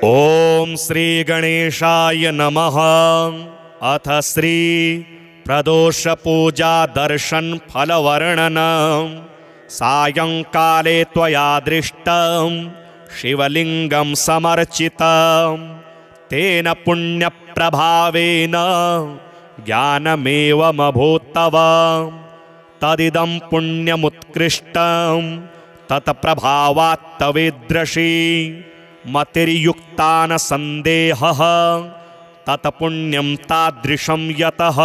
ओम श्री गणेशाय नमः। अथ श्री प्रदोष पूजा दर्शन फल वर्णन। सायंकाले त्वया दृष्टं शिवलिंगं समर्चितं तेन पुण्यप्रभावेन ज्ञानमेवमभूत्तव। तदिदं पुण्यमुत्कृष्टं तत्प्रभावात् तवेदृशी मतिर्युक्ता न संदेहः। तत्पुण्यं तादृशं यतः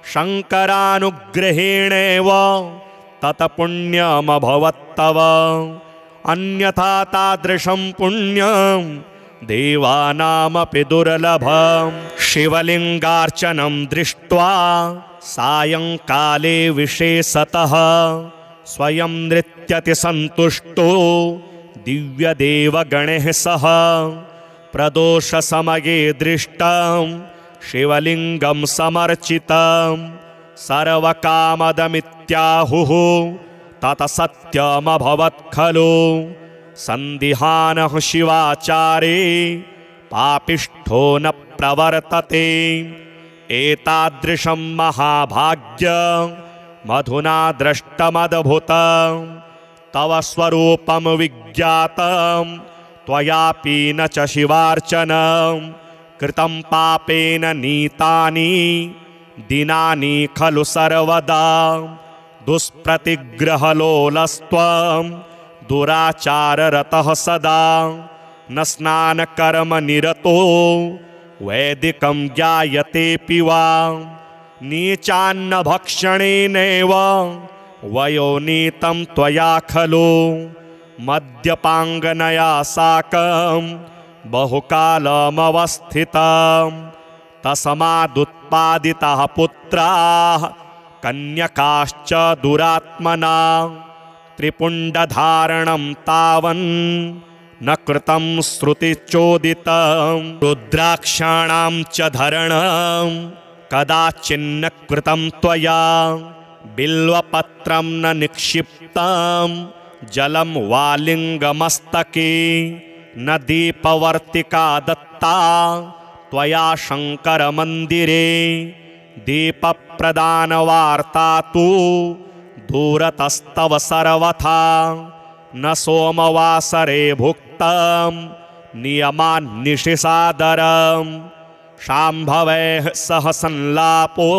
शंकरानुग्रहेणेव तत्पुण्यमभवत्तव। अन्यथा तादृशं पुण्यं देवानामपि दुर्लभम्। शिवलिंगार्चनं दृष्ट्वा सायंकाले विशेषतः स्वयं नृत्यति सन्तुष्टो दिव्यदेवगणैः सह। प्रदोषसमये दृष्टं शिवलिंगं समर्चितं सर्वकामदमित्याहुः तत्सत्यमभवत् खलु। सन्दिहानः शिवाचारे पापिष्ठो न प्रवर्तते। एतादृशं महाभाग्यं मधुना दृष्टमद्भुतं। तव स्वरूपं विज्ञातं त्वयापि न च शिवार्चनं। कृतं पापेन नीतानि दिनानि खलु सर्वदा। दुष्प्रतिग्रहलोलस्त्वं दुराचाररतः सदा। न स्नानकर्मनिरतो वैदिकं ज्ञायतेऽपि वा। नीचान्नभक्षणेनैव वयोनीतं त्वया खलु। मद्यपाङ्गनया साकं बहुकालमवस्थितं। तस्मादुत्पादिताः पुत्राः कन्यकाश्च दुरात्मना। त्रिपुण्डधारणं तावन् न कृतं श्रुतिचोदितं। रुद्राक्षाणां च धरणं कदाचिन्न कृतं त्वया। बिल्वपत्रं न निक्षिप्तं जलं वालिंगमस्तके। न दीपवर्तिका दत्ता त्वया शंकरमन्दिरे। दीपप्रदानवार्ता तु दूरतस्तव सर्वथा। न सोमवासरे भुक्तं नियमान्निशिसादरं। शाम्भवैः सह संलापो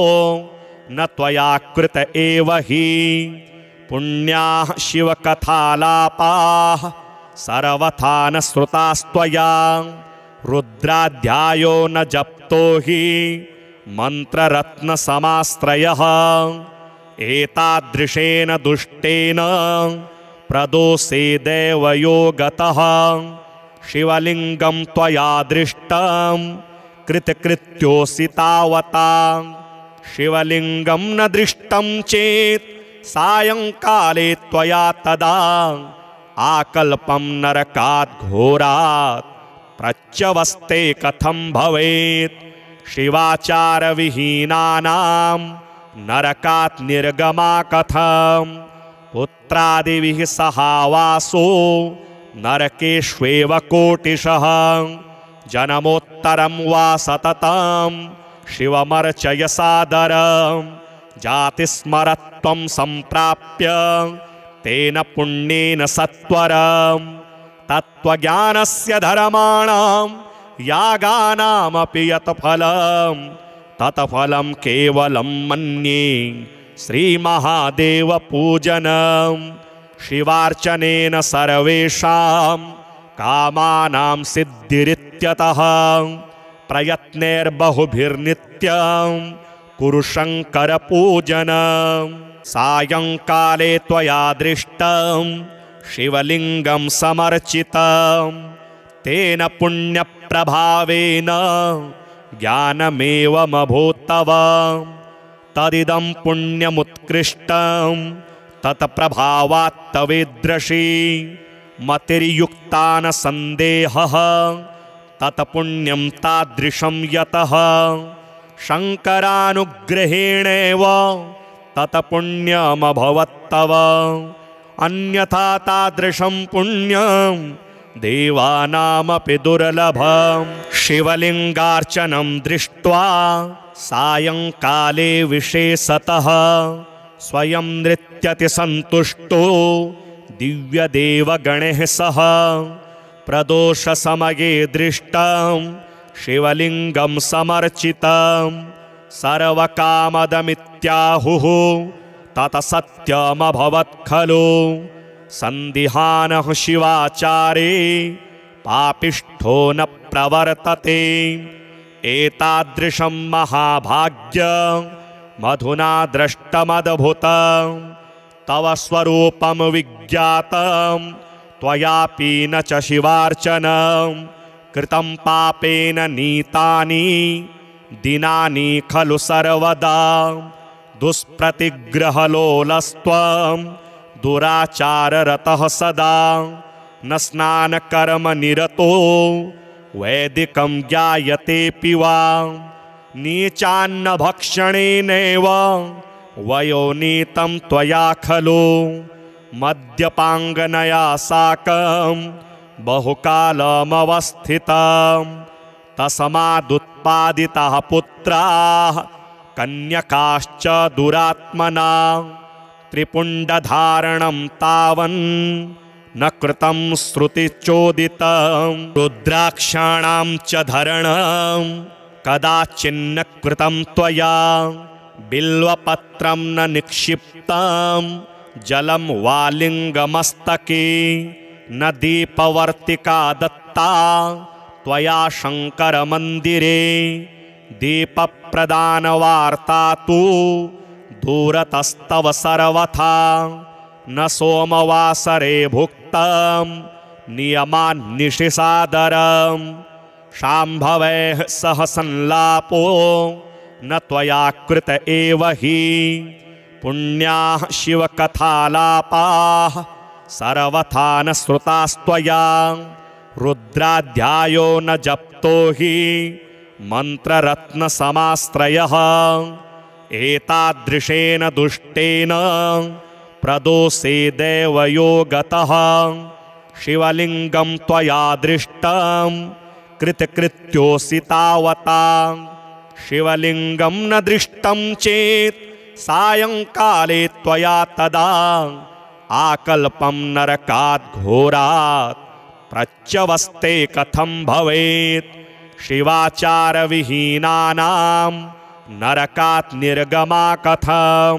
न त्वया कृत एव हि। पुण्याः शिवकथालापाः सर्वथा न श्रुतास्त्वया। रुद्राध्यायो न जप्तो हि मन्त्ररत्नसमाश्रयः। एतादृशेन दुष्टेन प्रदोषे देवयोगतः। शिवलिंगं त्वया दृष्टं कृतकृत्योऽसि तावता। शिवलिंगं न दृष्टं चेत् सायंकाले त्वया तदा। आकल्पं नरकात् घोरात् प्रच्यवस्ते कथं भवेत्। शिवाचारविहीनानां नरकात् निर्गमा कथं। पुत्रादिभिः सहावासो नरकेष्वेव कोटिशः। जन्मोत्तरं वा सततं शिवमर्चय सादरं। जातिस्मरत्वं सम्प्राप्य तेन पुण्येन सत्वरं। तत्त्वज्ञानस्य धर्माणां यागानामपि यत् फलं तत्फलं केवलं मन्ये श्रीमहादेवपूजनं। शिवार्चनेन सर्वेषां कामानां सिद्धिरित्यतः। प्रयत्नैर्बहुभिर्नित्यं कुरु शङ्करपूजनं। सायंकाले त्वया दृष्टं शिवलिंगं समर्चितं तेन पुण्यप्रभावेन ज्ञानमेवमभूत्तव। तदिदं पुण्यमुत्कृष्टं तत्प्रभावात् तवेदृशी मतिर्युक्ता न संदेहः। तत्पुण्यं तादृशं यतः शंकरानुग्रहेणेव तत्पुण्यमभवत्तव। अन्यथा तादृशं पुण्यं देवानामपि दुर्लभं शिवलिङ्गार्चनं दृष्ट्वा सायंकाले विशेषतः स्वयं नृत्यति सन्तुष्टो दिव्यदेवगणैः सह प्रदोषसमये दृष्टं शिवलिङ्गं समर्चितं सर्वकामदमित्याहुः ततः सत्यमभवत् खलु सन्दिहानः शिवाचारे पापिष्ठो न प्रवर्तते एतादृशं महाभाग्यं मधुना दृष्टमद्भुतं तव स्वरूपं विज्ञातं त्वयापि न च शिवार्चनं कृतं पापेन नीतानि दिनानि खलु सर्वदा दुष्प्रतिग्रहलोलस्त्वं दुराचाररतः सदा न स्नानकर्मनिरतो वैदिकं ज्ञायतेऽपि वा नीचान्नभक्षणेनैव वयोनीतं त्वया खलु मद्यपाङ्गनया साकं बहुकालमवस्थितं तस्मादुत्पादिताः पुत्राः कन्यकाश्च दुरात्मना त्रिपुण्डधारणं तावन् न कृतं श्रुतिचोदितं रुद्राक्षाणां च धरणं कदाचिन्न कृतं त्वया बिल्वपत्रं न निक्षिप्तं जलं वालिङ्गमस्तके न दीपवर्तिका दत्ता त्वया शङ्करमन्दिरे दीपप्रदानवार्ता तु दूरतस्तव सर्वथा न सोमवासरे भुक्तं नियमान्निशिसादरं शाम्भवैः सह संलापो न त्वया कृत एव हि पुण्याः शिवकथालापाः सर्वथा न श्रुतास्त्वया रुद्राध्यायो न जप्तो हि मन्त्ररत्नसमाश्रयः एतादृशेन दुष्टेन प्रदोषे देवयोगतः शिवलिङ्गं त्वया दृष्टं कृतकृत्योऽसि तावता शिवलिङ्गं न दृष्टं चेत् सायंकाले त्वया तदा आकल्पं नरकात् घोरात् प्रच्यवस्ते कथं भवेत् शिवाचारविहीनानां नरकात् निर्गमा कथं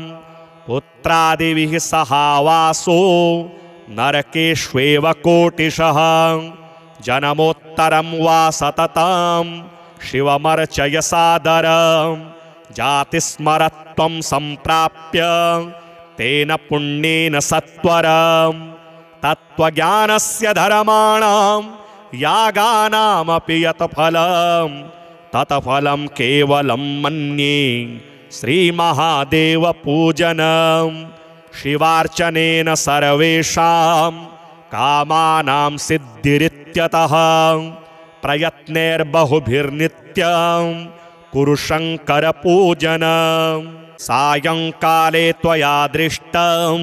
पुत्रादिभिः सहावासो नरकेष्वेव कोटिशः जन्मोत्तरं वा सततं शिवमर्चय सादरं जातिस्मरत्वं सम्प्राप्य तेन पुण्येन सत्वरं तत्त्वज्ञानस्य धर्माणां यागानामपि यत् फलं तत्फलं केवलं मन्ये श्रीमहादेवपूजनं शिवार्चनेन सर्वेषां कामानां सिद्धिरित्यतः प्रयत्नैर्बहुभिर्नित्यं कुरु शङ्करपूजनं सायंकाले त्वया दृष्टं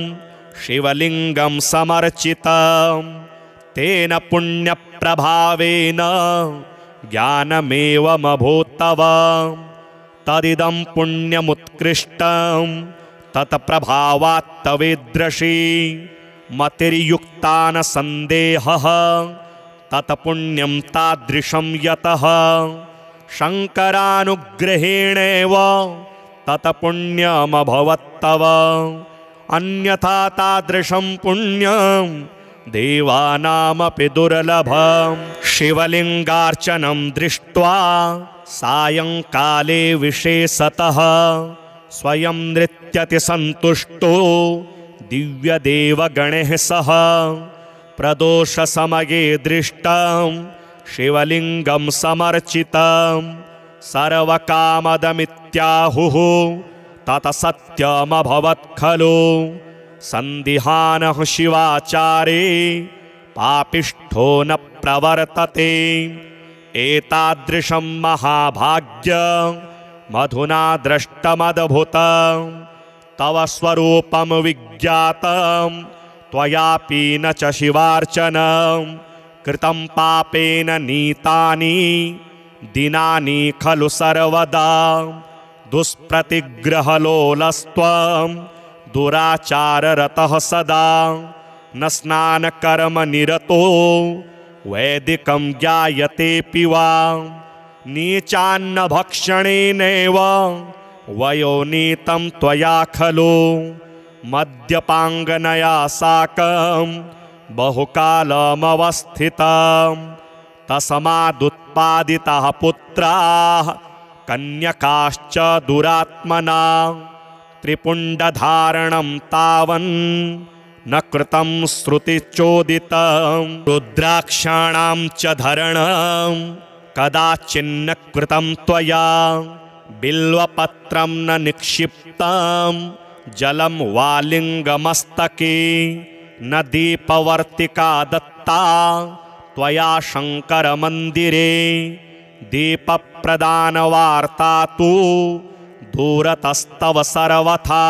शिवलिङ्गं समर्चितं तेन पुण्यप्रभावेन ज्ञानमेवमभूत्तव तदिदं पुण्यमुत्कृष्टं तत्प्रभावात्तवेदृशी मतिर्युक्ता न सन्देहः तत्पुण्यं तादृशं यतः शङ्करानुग्रहेणेव तत्पुण्यमभवत्तव अन्यथा तादृशं पुण्यं देवानामपि दुर्लभं शिवलिङ्गार्चनं दृष्ट्वा सायंकाले विशेषतः स्वयं नृत्यति सन्तुष्टो दिव्यदेवगणैः सह प्रदोषसमये दृष्टं शिवलिङ्गं समर्चितं सर्वकामदमित्याहुः ततः सत्यमभवत् खलु सन्दिहानः शिवाचारे पापिष्ठो न प्रवर्तते एतादृशं महाभाग्यं मधुना दृष्टमद्भुतं तव स्वरूपं विज्ञातं त्वयापि न च शिवार्चनं कृतं पापेन नीतानि दिनानि खलु सर्वदा दुष्प्रतिग्रहलोलस्त्वं दुराचाररतः सदा न स्नानकर्मनिरतो वैदिकं ज्ञायतेऽपि वा नीचान्नभक्षणेनैव वयोनीतं त्वया खलु मद्यपाङ्गनया साकं बहुकालमवस्थितं तस्मादुत्पादिताः पुत्राः कन्यकाश्च दुरात्मना त्रिपुण्डधारणं तावन् न कृतं श्रुतिचोदितं रुद्राक्षाणां च धरणं कदाचिन्न कृतं त्वया बिल्वपत्रं न निक्षिप्तं जलं वालिङ्गमस्तके न दीपवर्तिका दत्ता त्वया शङ्करमन्दिरे दीपप्रदानवार्ता तु दूरतस्तव सर्वथा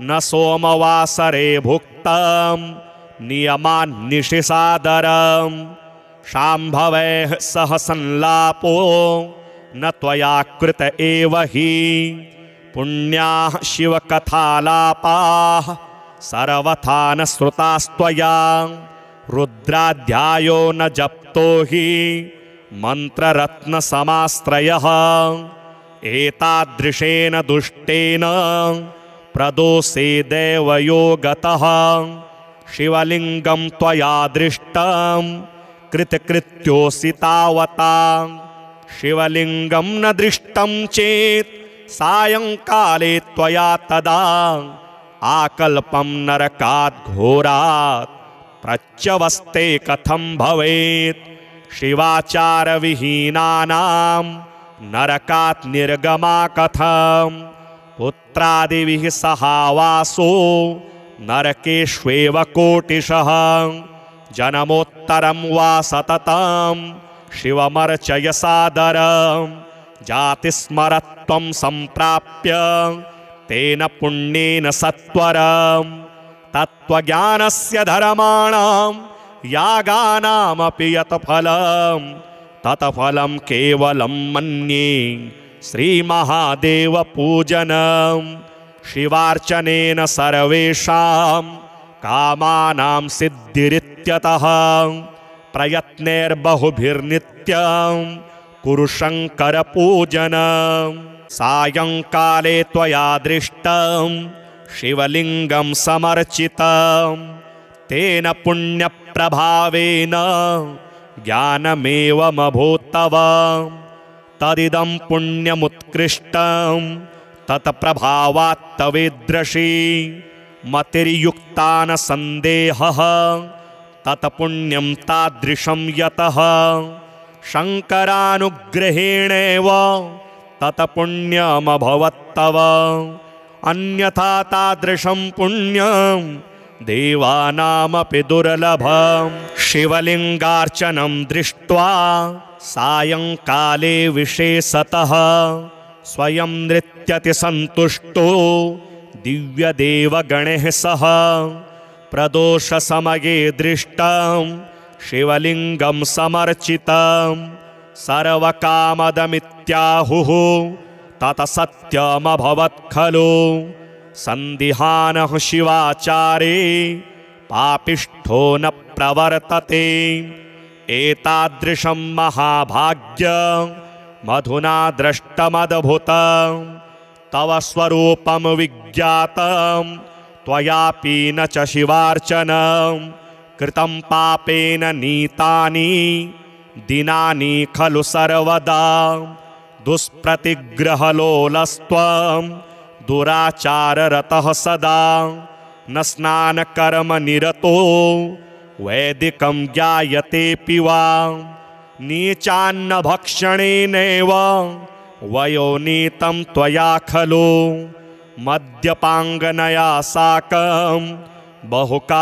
न सोमवासरे भुक्तं नियमान्निशिसादरं शाम्भवैः सह संलापो न त्वया कृत एव हि पुण्याः शिवकथालापाः सर्वथा न श्रुतास्त्वया रुद्राध्यायो न जप्तो हि मन्त्ररत्नसमाश्रयः एतादृशेन दुष्टेन प्रदोषे देवयोगतः शिवलिङ्गं त्वया दृष्टं कृतकृत्योऽसि तावता शिवलिङ्गं न दृष्टं चेत् सायङ्काले त्वया तदा आकल्पं नरकात् घोरात् प्रच्यवस्ते कथं भवेत् शिवाचारविहीनानां नरकात् निर्गमा कथं पुत्रादिभिः सहावासो नरकेष्वेव कोटिशः जन्मोत्तरं वा सततं शिवमर्चय सादरं जातिस्मरत्वं सम्प्राप्य तेन पुण्येन सत्वरं तत्त्वज्ञानस्य धर्माणां यागानामपि यत् फलं तत्फलं केवलं मन्ये श्रीमहादेवपूजनं शिवार्चनेन सर्वेषां कामानां सिद्धिरित्यतः प्रयत्नैर्बहुभिर्नित्यं कुरु शङ्करपूजनं सायङ्काले त्वया दृष्टं शिवलिङ्गं समर्चितं तेन पुण्यप्रभावेन ज्ञानमेवमभूत्तव तदिदं पुण्यमुत्कृष्टं तत्प्रभावात्तवेदृशी मतिर्युक्ता न सन्देहः तत्पुण्यं तादृशं यतः शङ्करानुग्रहेणेव तत्पुण्यमभवत्तव अन्यथा तादृशं पुण्यं देवानामपि दुर्लभं शिवलिङ्गार्चनं दृष्ट्वा सायङ्काले विशेषतः स्वयं नृत्यति सन्तुष्टो दिव्यदेवगणैः सह प्रदोषसमये दृष्टं शिवलिङ्गं समर्चितं सर्वकामदमित्याहुः तत्सत्यमभवत् खलु सन्दिहानः शिवाचारे पापिष्ठो न प्रवर्तते एतादृशं महाभाग्यं मधुना दृष्टमद्भुतं तव स्वरूपं विज्ञातं त्वयापि न च शिवार्चनं कृतं पापेन नीतानि दिनानि खलु सर्वदा दुष्प्रतिग्रहलोलस्त्वं दुराचाररतः सदा न स्नानकर्मनिरतो वैदिकं ज्ञायतेऽपि वा नीचान्नभक्षणेनैव वयोनीतं त्वया खलु मद्यपाङ्गनया साकं बहुकालमवस्थितं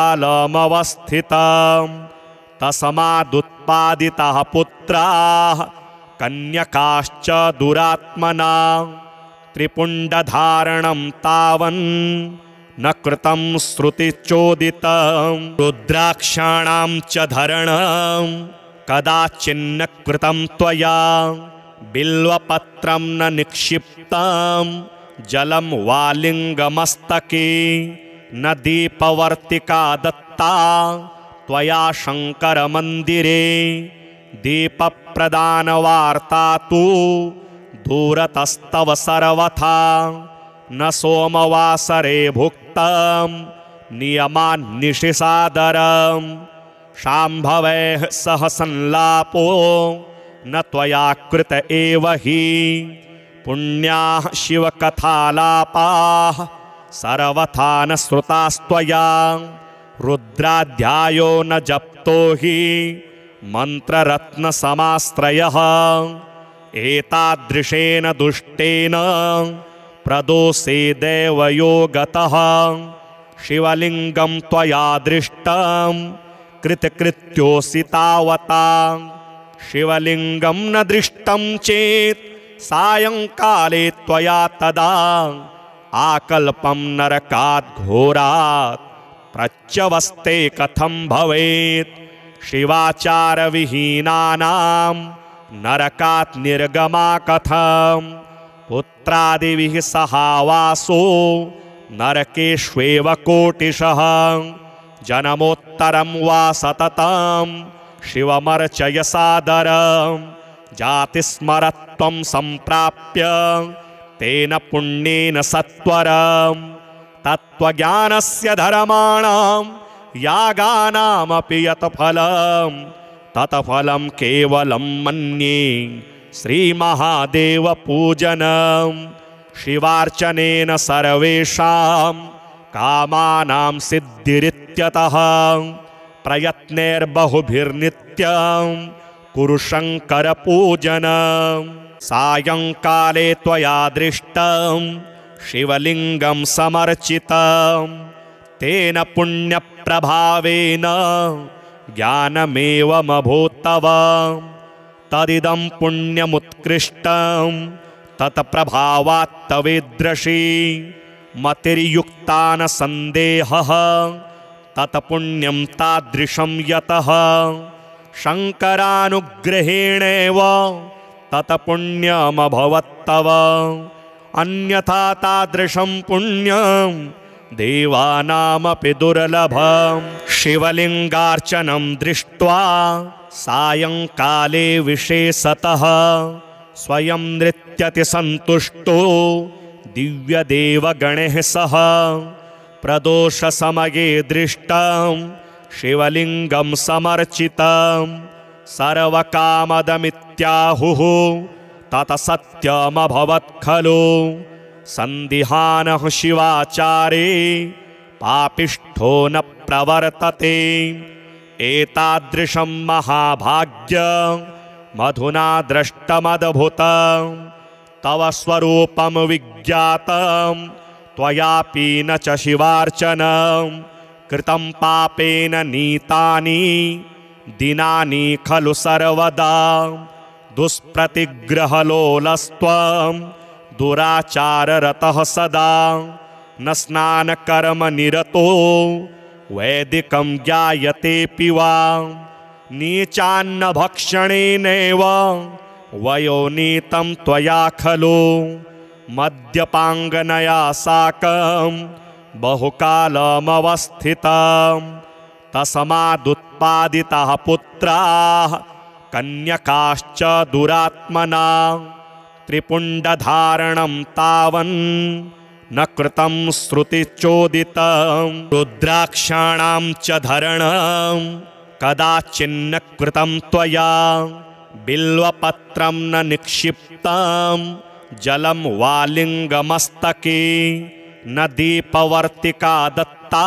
तस्मादुत्पादिताः पुत्राः कन्यकाश्च दुरात्मना त्रिपुण्डधारणं तावन् न कृतं श्रुतिचोदितं रुद्राक्षाणां च धरणं कदाचिन्न कृतं त्वया बिल्वपत्रं न निक्षिप्तं जलं वालिङ्गमस्तके न दीपवर्तिका दत्ता त्वया शङ्करमन्दिरे दीपप्रदानवार्ता तु दूरतस्तव सर्वथा न सोमवासरे भुक्तं नियमान्निशिसादरं शाम्भवैः सह संलापो न त्वया कृत एव हि पुण्याः शिवकथालापाः सर्वथा न श्रुतास्त्वया रुद्राध्यायो न जप्तो हि मन्त्ररत्नसमाश्रयः एतादृशेन दुष्टेन प्रदोषे देवयो गतः शिवलिङ्गं त्वया दृष्टं कृतकृत्योऽसि तावता शिवलिङ्गं न दृष्टं चेत् सायङ्काले त्वया तदा आकल्पं नरकात् घोरात् प्रच्यवस्ते कथं भवेत् शिवाचारविहीनानां नरकात् निर्गमा कथं पुत्रादिभिः सहावासो नरकेष्वेव कोटिशः जन्मोत्तरं वा सततं शिवमर्चय सादरं जातिस्मरत्वं सम्प्राप्य तेन पुण्येन सत्वरं तत्त्वज्ञानस्य धर्माणां यागानामपि यत् फलं तत्फलं केवलं मन्ये श्रीमहादेवपूजनं शिवार्चनेन सर्वेषां कामानां सिद्धिरित्यतः प्रयत्नैर्बहुभिर्नित्यं कुरु शङ्करपूजनं सायङ्काले त्वया दृष्टं शिवलिङ्गं समर्चितं तेन पुण्यप्रभावेन ज्ञानमेवमभूत्तव तदिदं पुण्यमुत्कृष्टं तत्प्रभावात्तवेदृशी मतिर्युक्ता न सन्देहः तत्पुण्यं तादृशं यतः शङ्करानुग्रहेणेव तत्पुण्यमभवत्तव अन्यथा तादृशं पुण्यं देवानामपि दुर्लभं शिवलिङ्गार्चनं दृष्ट्वा सायङ्काले विशेषतः स्वयं नृत्यति सन्तुष्टो दिव्यदेवगणैः सह प्रदोषसमये दृष्टं शिवलिङ्गं समर्चितं सर्वकामदमित्याहुः तत्सत्यमभवत् खलु सन्दिहानः शिवाचारे पापिष्ठो न प्रवर्तते एतादृशं महाभाग्यं मधुना दृष्टमद्भुतं तव स्वरूपं विज्ञातं त्वयापि न च शिवार्चनं कृतं पापेन नीतानि दिनानि खलु सर्वदा दुष्प्रतिग्रहलोलस्त्वं दुराचाररतः सदा न स्नानकर्मनिरतो वैदिकं ज्ञायतेऽपि वा नीचान्नभक्षणेनैव वयोनीतं त्वया खलु मद्यपाङ्गनया साकं बहुकालमवस्थितं तस्मादुत्पादिताः पुत्राः कन्यकाश्च दुरात्मना त्रिपुण्डधारणं तावन् न कृतं श्रुतिचोदितं रुद्राक्षाणां च धरणं कदाचिन्न कृतं त्वया बिल्वपत्रं न निक्षिप्तं जलं वालिङ्गमस्तके न दीपवर्तिका दत्ता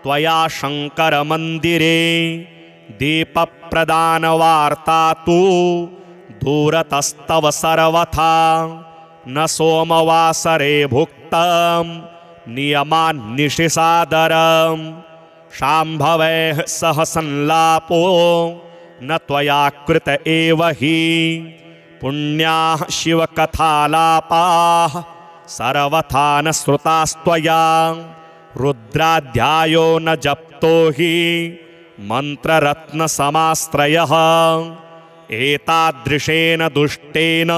त्वया शङ्करमन्दिरे दीपप्रदानवार्ता तु दूरतस्तव सर्वथा न सोमवासरे भुक्तं नियमान्निशिसादरं शाम्भवैः सह संलापो न त्वया कृत एव हि पुण्याः शिवकथालापाः सर्वथा न श्रुतास्त्वया रुद्राध्यायो न जप्तो हि मन्त्ररत्नसमाश्रयः एतादृशेन दुष्टेन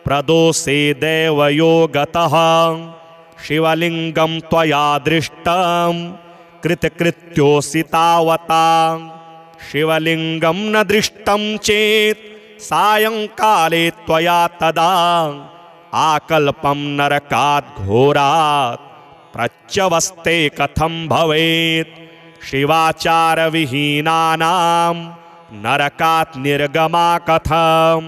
प्रदोषे देवयोगतः शिवलिङ्गं त्वया दृष्टं कृतकृत्योऽसि तावता शिवलिङ्गं न दृष्टं चेत् सायंकाले त्वया तदा आकल्पं नरकात् घोरात् प्रच्यवस्ते कथं भवेत् शिवाचारविहीनानां नरकात् निर्गमा कथं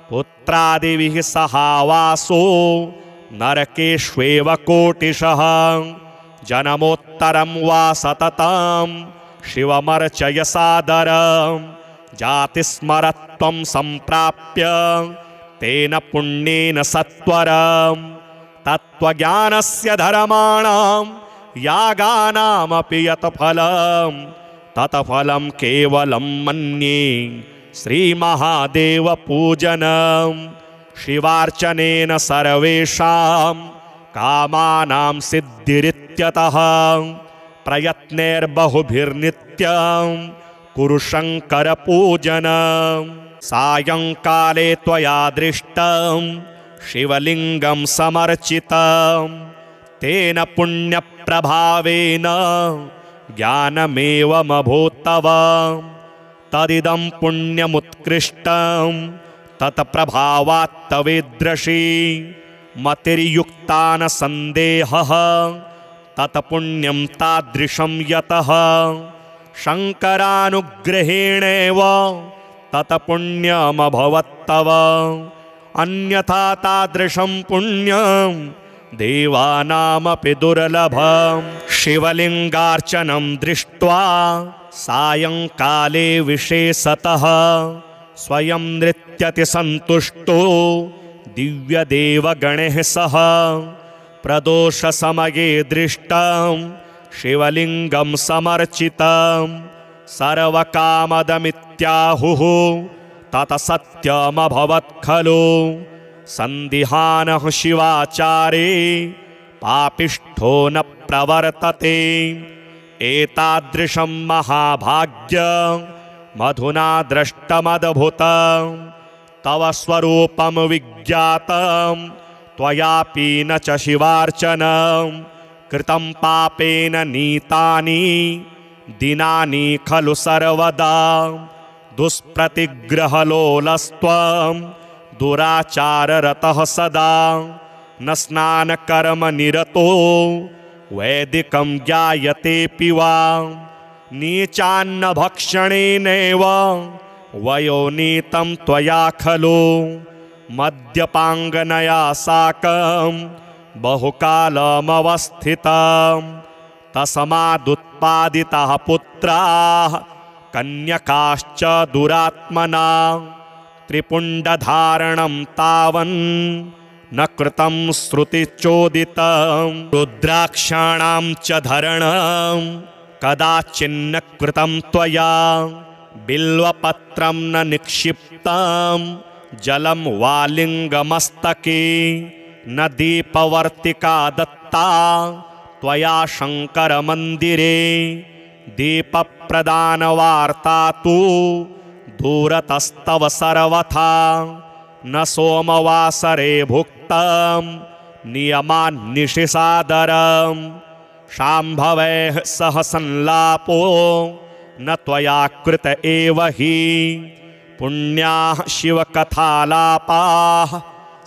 पुत्रादिभिः सहावासो नरकेष्वेव कोटिशः जन्मोत्तरं वा सततं शिवमर्चय सादरं जातिस्मरत्वं सम्प्राप्य तेन पुण्येन सत्वरं तत्त्वज्ञानस्य धर्माणां यागानामपि यत् फलं तत्फलं केवलं मन्ये श्रीमहादेवपूजनं शिवार्चनेन सर्वेषां कामानां सिद्धिरित्यतः प्रयत्नैर्बहुभिर्नित्यं कुरु शङ्करपूजनं सायंकाले त्वया दृष्टं शिवलिङ्गं समर्चितं तेन पुण्यप्रभावेन ज्ञानमेवमभूत्तव तदिदं पुण्यमुत्कृष्टं तत्प्रभावात् तवेदृशी मतिर्युक्ता न सन्देहः तत्पुण्यं तादृशं यतः शङ्करानुग्रहेणेव तत्पुण्यमभवत्तव अन्यथा तादृशं पुण्यं देवानामपि दुर्लभं शिवलिङ्गार्चनं दृष्ट्वा सायंकाले विशेषतः स्वयं नृत्यति सन्तुष्टो दिव्यदेवगणैः सह प्रदोषसमये दृष्टं शिवलिङ्गं समर्चितं सर्वकामदमित्याहुः तत्सत्यमभवत् खलु सन्दिहानः शिवाचारे पापिष्ठो न प्रवर्तते एतादृशं महाभाग्यं मधुना दृष्टमद्भुतं तव स्वरूपं विज्ञातं त्वयापि न च शिवार्चनं कृतं पापेन नीतानि दिनानि खलु सर्वदा दुष्प्रतिग्रहलोलस्त्वं दुराचाररतः सदा न स्नानकर्मनिरतो वैदिकं ज्ञायतेऽपि वा नीचान्नभक्षणेनैव वयोनीतं त्वया खलु मद्यपाङ्गनया साकं बहुकालमवस्थितं तस्मादुत्पादिताः पुत्राः कन्यकाश्च दुरात्मना त्रिपुण्डधारणं तावन् न कृतं श्रुतिचोदितं रुद्राक्षाणां च धरणं कदाचिन्न कृतं त्वया बिल्वपत्रं न निक्षिप्तं जलं वा लिङ्गमस्तके न दीपवर्तिका दत्ता त्वया शङ्करमन्दिरे दीपप्रदानवार्ता तु दूरतस्तव सर्वथा न सोमवासरे भुक्तं नियमान्निशिसादरं शाम्भवैः सह संलापो न त्वया कृत एव हि पुण्याः शिवकथालापाः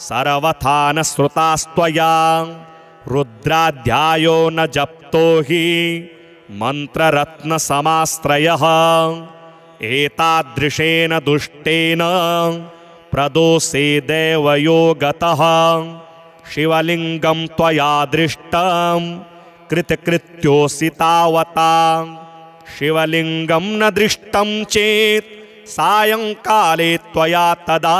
सर्वथा न श्रुतास्त्वया रुद्राध्यायो न जप्तो हि मन्त्ररत्नसमाश्रयः एतादृशेन दुष्टेन प्रदोषे देवयोगतः शिवलिङ्गं त्वया दृष्टं कृतकृत्योऽसि तावता शिवलिङ्गं न दृष्टं चेत् सायंकाले त्वया तदा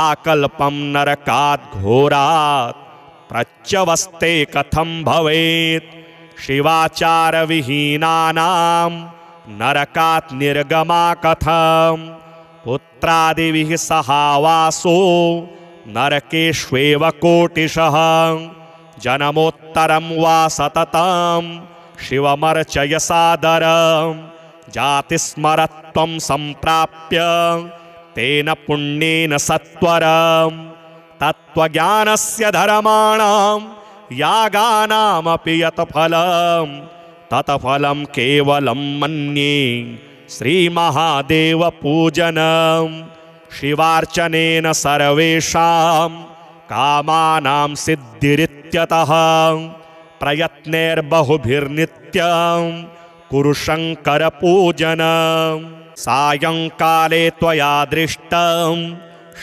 आकल्पं नरकात् घोरात् प्रच्यवस्ते कथं भवेत् शिवाचारविहीनानां नरकात् निर्गमा कथं पुत्रादिभिः सहावासो नरकेष्वेव कोटिशः जन्मोत्तरं जनमोत्तरं वा सततं शिवमर्चय सादरं जातिस्मरत्वं सम्प्राप्य तेन पुण्येन सत्वरं तत्त्वज्ञानस्य धर्माणां यागानामपि यत् फलं तत्फलं केवलं मन्ये श्रीमहादेवपूजनं शिवार्चनेन सर्वेषां कामानां सिद्धिरित्यतः प्रयत्नैर्बहुभिर्नित्यं कुरु शङ्करपूजनं सायंकाले त्वया दृष्टं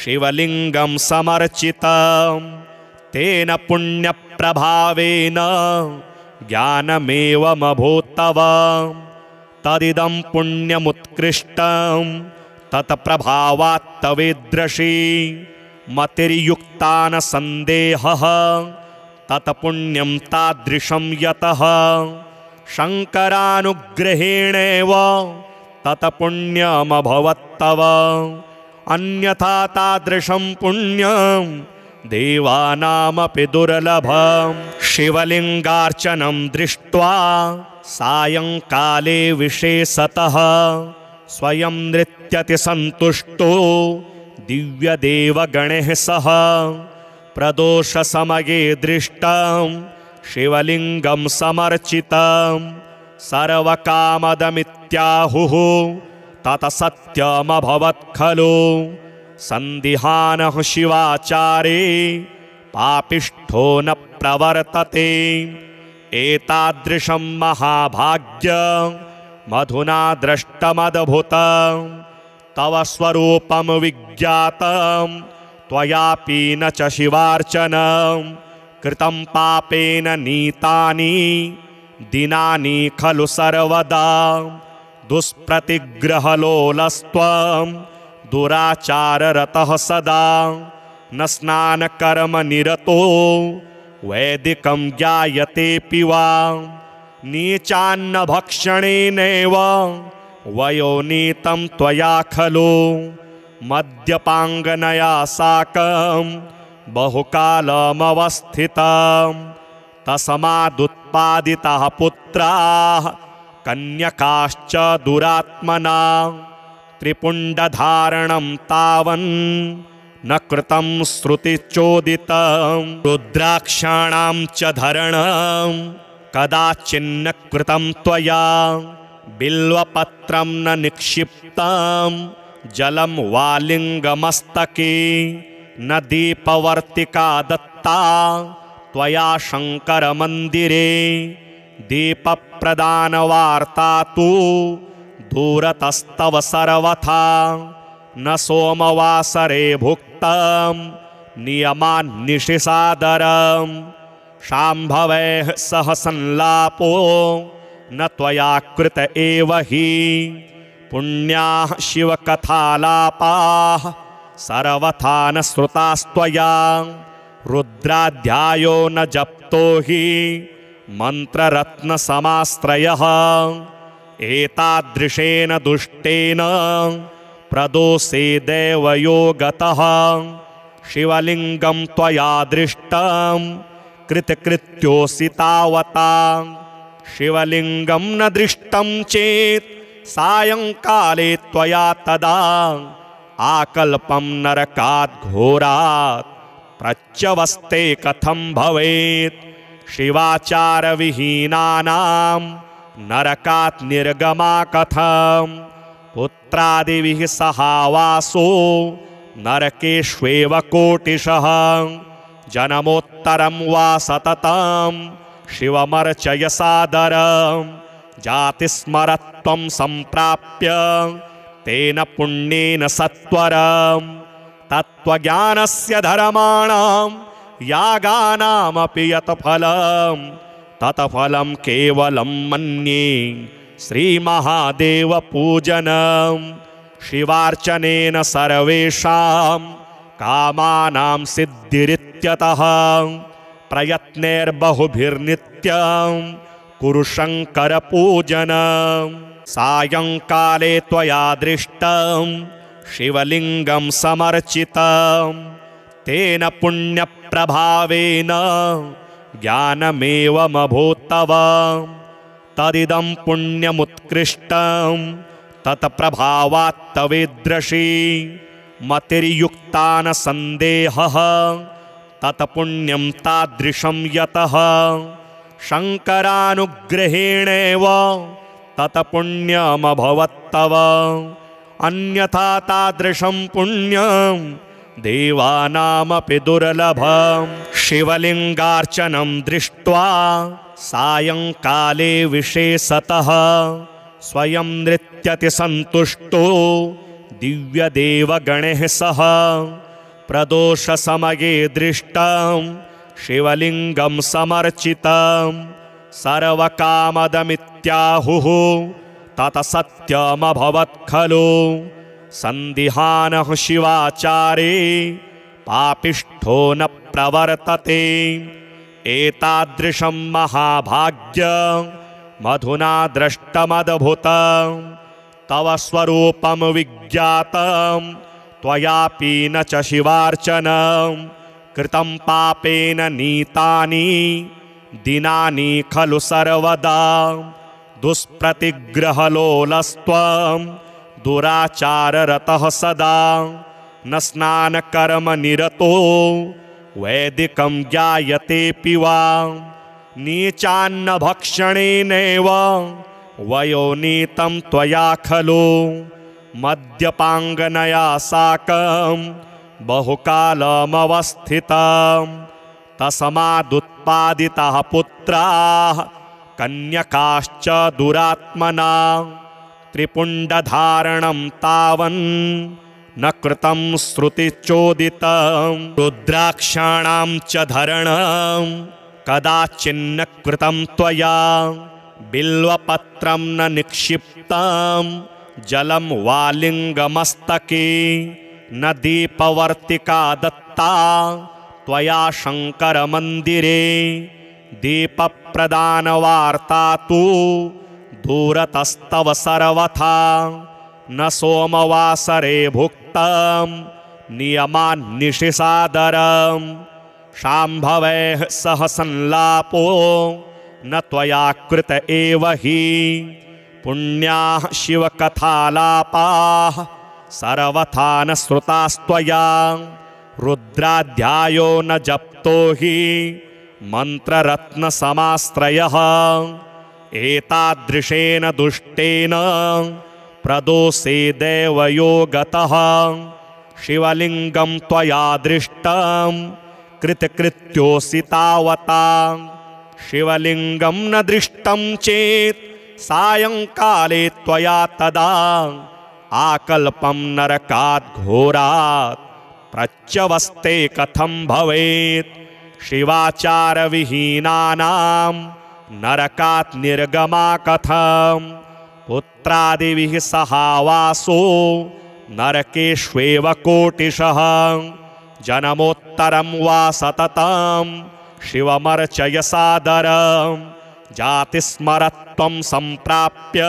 शिवलिङ्गं समर्चितं तेन पुण्यप्रभावेन ज्ञानमेवमभूत्तव तदिदं पुण्यमुत्कृष्टं तत्प्रभावात्तवेद्रशी मतिर्युक्ता न सन्देहः तत्पुण्यं तादृशं यतः शङ्करानुग्रहेणेव तत्पुण्यमभवत्तव अन्यथा तादृशं पुण्यं देवानामपि दुर्लभं शिवलिङ्गार्चनं दृष्ट्वा सायंकाले विशेषतः स्वयं नृत्यति सन्तुष्टो दिव्यदेवगणैः सह प्रदोषसमये दृष्टं शिवलिङ्गं समर्चितं सर्वकामदमित्याहुः तत्सत्यमभवत् खलु सन्दिहानः शिवाचारे पापिष्ठो न प्रवर्तते एतादृशं महाभाग्यं मधुना दृष्टमद्भुतं तव स्वरूपं विज्ञातं त्वयापि न च शिवार्चनं कृतं पापेन नीतानि दिनानि खलु सर्वदा दुष्प्रतिग्रहलोलस्त्वं दुराचाररतः सदा न स्नानकर्मनिरतो वैदिकं ज्ञायतेऽपि वा नीचान्नभक्षणेनैव वयोनीतं त्वया खलु मद्यपाङ्गनया साकं बहुकालमवस्थितं तस्मादुत्पादिताः पुत्राः कन्यकाश्च दुरात्मना त्रिपुण्डधारणं तावन् न कृतं श्रुतिचोदितं रुद्राक्षाणां च धरणं कदाचिन्न कृतं त्वया बिल्वपत्रं न निक्षिप्तं जलं वालिङ्गमस्तके न दीपवर्तिका दत्ता त्वया शङ्करमन्दिरे दीपप्रदानवार्ता तु दूरतस्तव सर्वथा न सोमवासरे भुक्तं नियमान्निशिसादरं शाम्भवैः सह संलापो न त्वया कृत एव हि पुण्याः शिवकथालापाः सर्वथा न श्रुतास्त्वया रुद्राध्यायो न जप्तो हि मन्त्ररत्नसमाश्रयः एतादृशेन दुष्टेन प्रदोषे दैवयोगतः शिवलिङ्गं त्वया दृष्टं कृतकृत्योऽसि तावता शिवलिङ्गं न दृष्टं चेत् सायंकाले त्वया तदा आकल्पं नरकात् घोरात् प्रच्यवस्ते कथं भवेत् शिवाचारविहीनानां नरकात् निर्गमा कथं पुत्रादिभिः सहावासो नरकेष्वेव कोटिशः जनमोत्तरं वा सततं शिवमर्चय सादरं जातिस्मरत्वं सम्प्राप्य तेन पुण्येन सत्वरं तत्त्वज्ञानस्य धर्माणां यागानामपि यत् फलं तत्फलं केवलं मन्ये श्रीमहादेवपूजनं शिवार्चनेन सर्वेषां कामानां सिद्धिरित्यतः प्रयत्नैर्बहुभिर्नित्यं कुरु शङ्करपूजनं सायंकाले त्वया दृष्टं शिवलिङ्गं समर्चितं तेन पुण्यप्रभावेन ज्ञानमेवमभूत्तव तदिदं पुण्यमुत्कृष्टं तत्प्रभावात्तवेदृशी मतिर्युक्ता न सन्देहः तत्पुण्यं तादृशं यतः शङ्करानुग्रहेणेव तत्पुण्यमभवत्तव अन्यथा तादृशं पुण्यं देवानामपि दुर्लभम् शिवलिङ्गार्चनं दृष्ट्वा सायंकाले विशेषतः स्वयं नृत्यति सन्तुष्टो दिव्यदेवगणैः सह प्रदोषसमये दृष्टं शिवलिङ्गं समर्चितं सर्वकामदमित्याहुः तत्सत्यमभवत् खलु सन्दिहानः शिवाचारे पापिष्ठो न प्रवर्तते एतादृशं महाभाग्यं मधुना दृष्टमद्भुतं तव स्वरूपं विज्ञातं त्वयापि न च शिवार्चनं कृतं पापेन नीतानि दिनानि खलु सर्वदा दुष्प्रतिग्रहलोलस्त्वं दुराचाररतः सदा न स्नानकर्मनिरतो वैदिकं ज्ञायतेऽपि वा नीचान्नभक्षणेनैव वयोनीतं त्वया खलु मद्यपाङ्गनया साकं बहुकालमवस्थितं तस्मादुत्पादिताः पुत्राः कन्यकाश्च दुरात्मना त्रिपुण्डधारणं तावन् न कृतं श्रुतिचोदितं रुद्राक्षाणां च धरणं कदाचिन्न कृतं त्वया बिल्वपत्रं न निक्षिप्तं जलं वालिङ्गमस्तके न दीपवर्तिका दत्ता त्वया शङ्करमन्दिरे दीपप्रदानवार्ता तु दूरतस्तव सर्वथा न सोमवासरे भुक्तं नियमान्निशिसादरं शाम्भवैः सह संलापो न त्वया कृत एव हि पुण्याः शिवकथालापाः सर्वथा न श्रुतास्त्वया रुद्राध्यायो न जप्तो हि मन्त्ररत्नसमाश्रयः एतादृशेन दुष्टेन प्रदोषे देवयोगतः शिवलिङ्गं त्वया दृष्टं कृतकृत्योऽसि तावता शिवलिङ्गं न दृष्टं चेत् सायंकाले त्वया तदा आकल्पं नरकात् घोरात् प्रच्यवस्ते कथं भवेत् शिवाचारविहीनानां नरकात् निर्गमा कथं पुत्रादिभिः सहावासो नरकेष्वेव कोटिशः जन्मोत्तरं वा सततं शिवमर्चय सादरं जातिस्मरत्वं सम्प्राप्य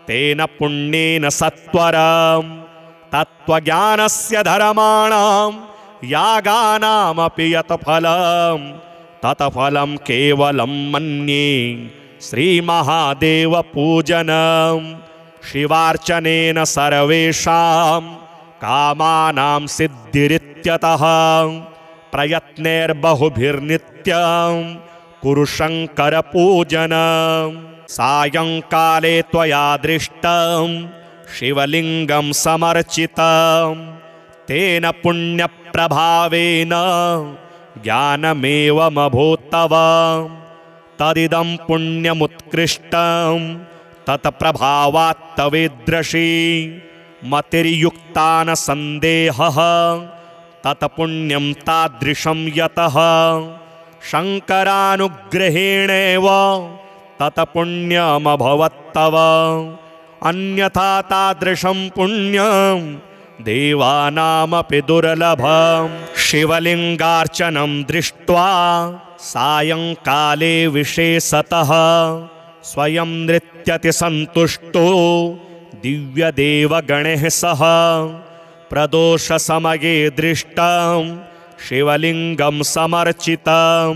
तेन पुण्येन सत्वरं तत्त्वज्ञानस्य धर्माणां यागानामपि यत् फलं तत्फलं केवलं मन्ये श्रीमहादेवपूजनं शिवार्चनेन सर्वेषां कामानां सिद्धिरित्यतः प्रयत्नैर्बहुभिर्नित्यं कुरु शङ्करपूजनं सायंकाले त्वया दृष्टं शिवलिङ्गं समर्चितं तेन पुण्यप्रभावेन ज्ञानमेवमभूत्तव तदिदं पुण्यमुत्कृष्टं तत्प्रभावात्तवेदृशी मतिर्युक्ता न सन्देहः तत्पुण्यं तादृशं यतः शङ्करानुग्रहेणेव तत्पुण्यमभवत्तव अन्यथा तादृशं पुण्यं देवानामपि दुर्लभम् शिवलिङ्गार्चनं दृष्ट्वा सायंकाले विशेषतः स्वयं नृत्यति सन्तुष्टो दिव्यदेवगणैः सह प्रदोषसमये दृष्टं शिवलिङ्गं समर्चितं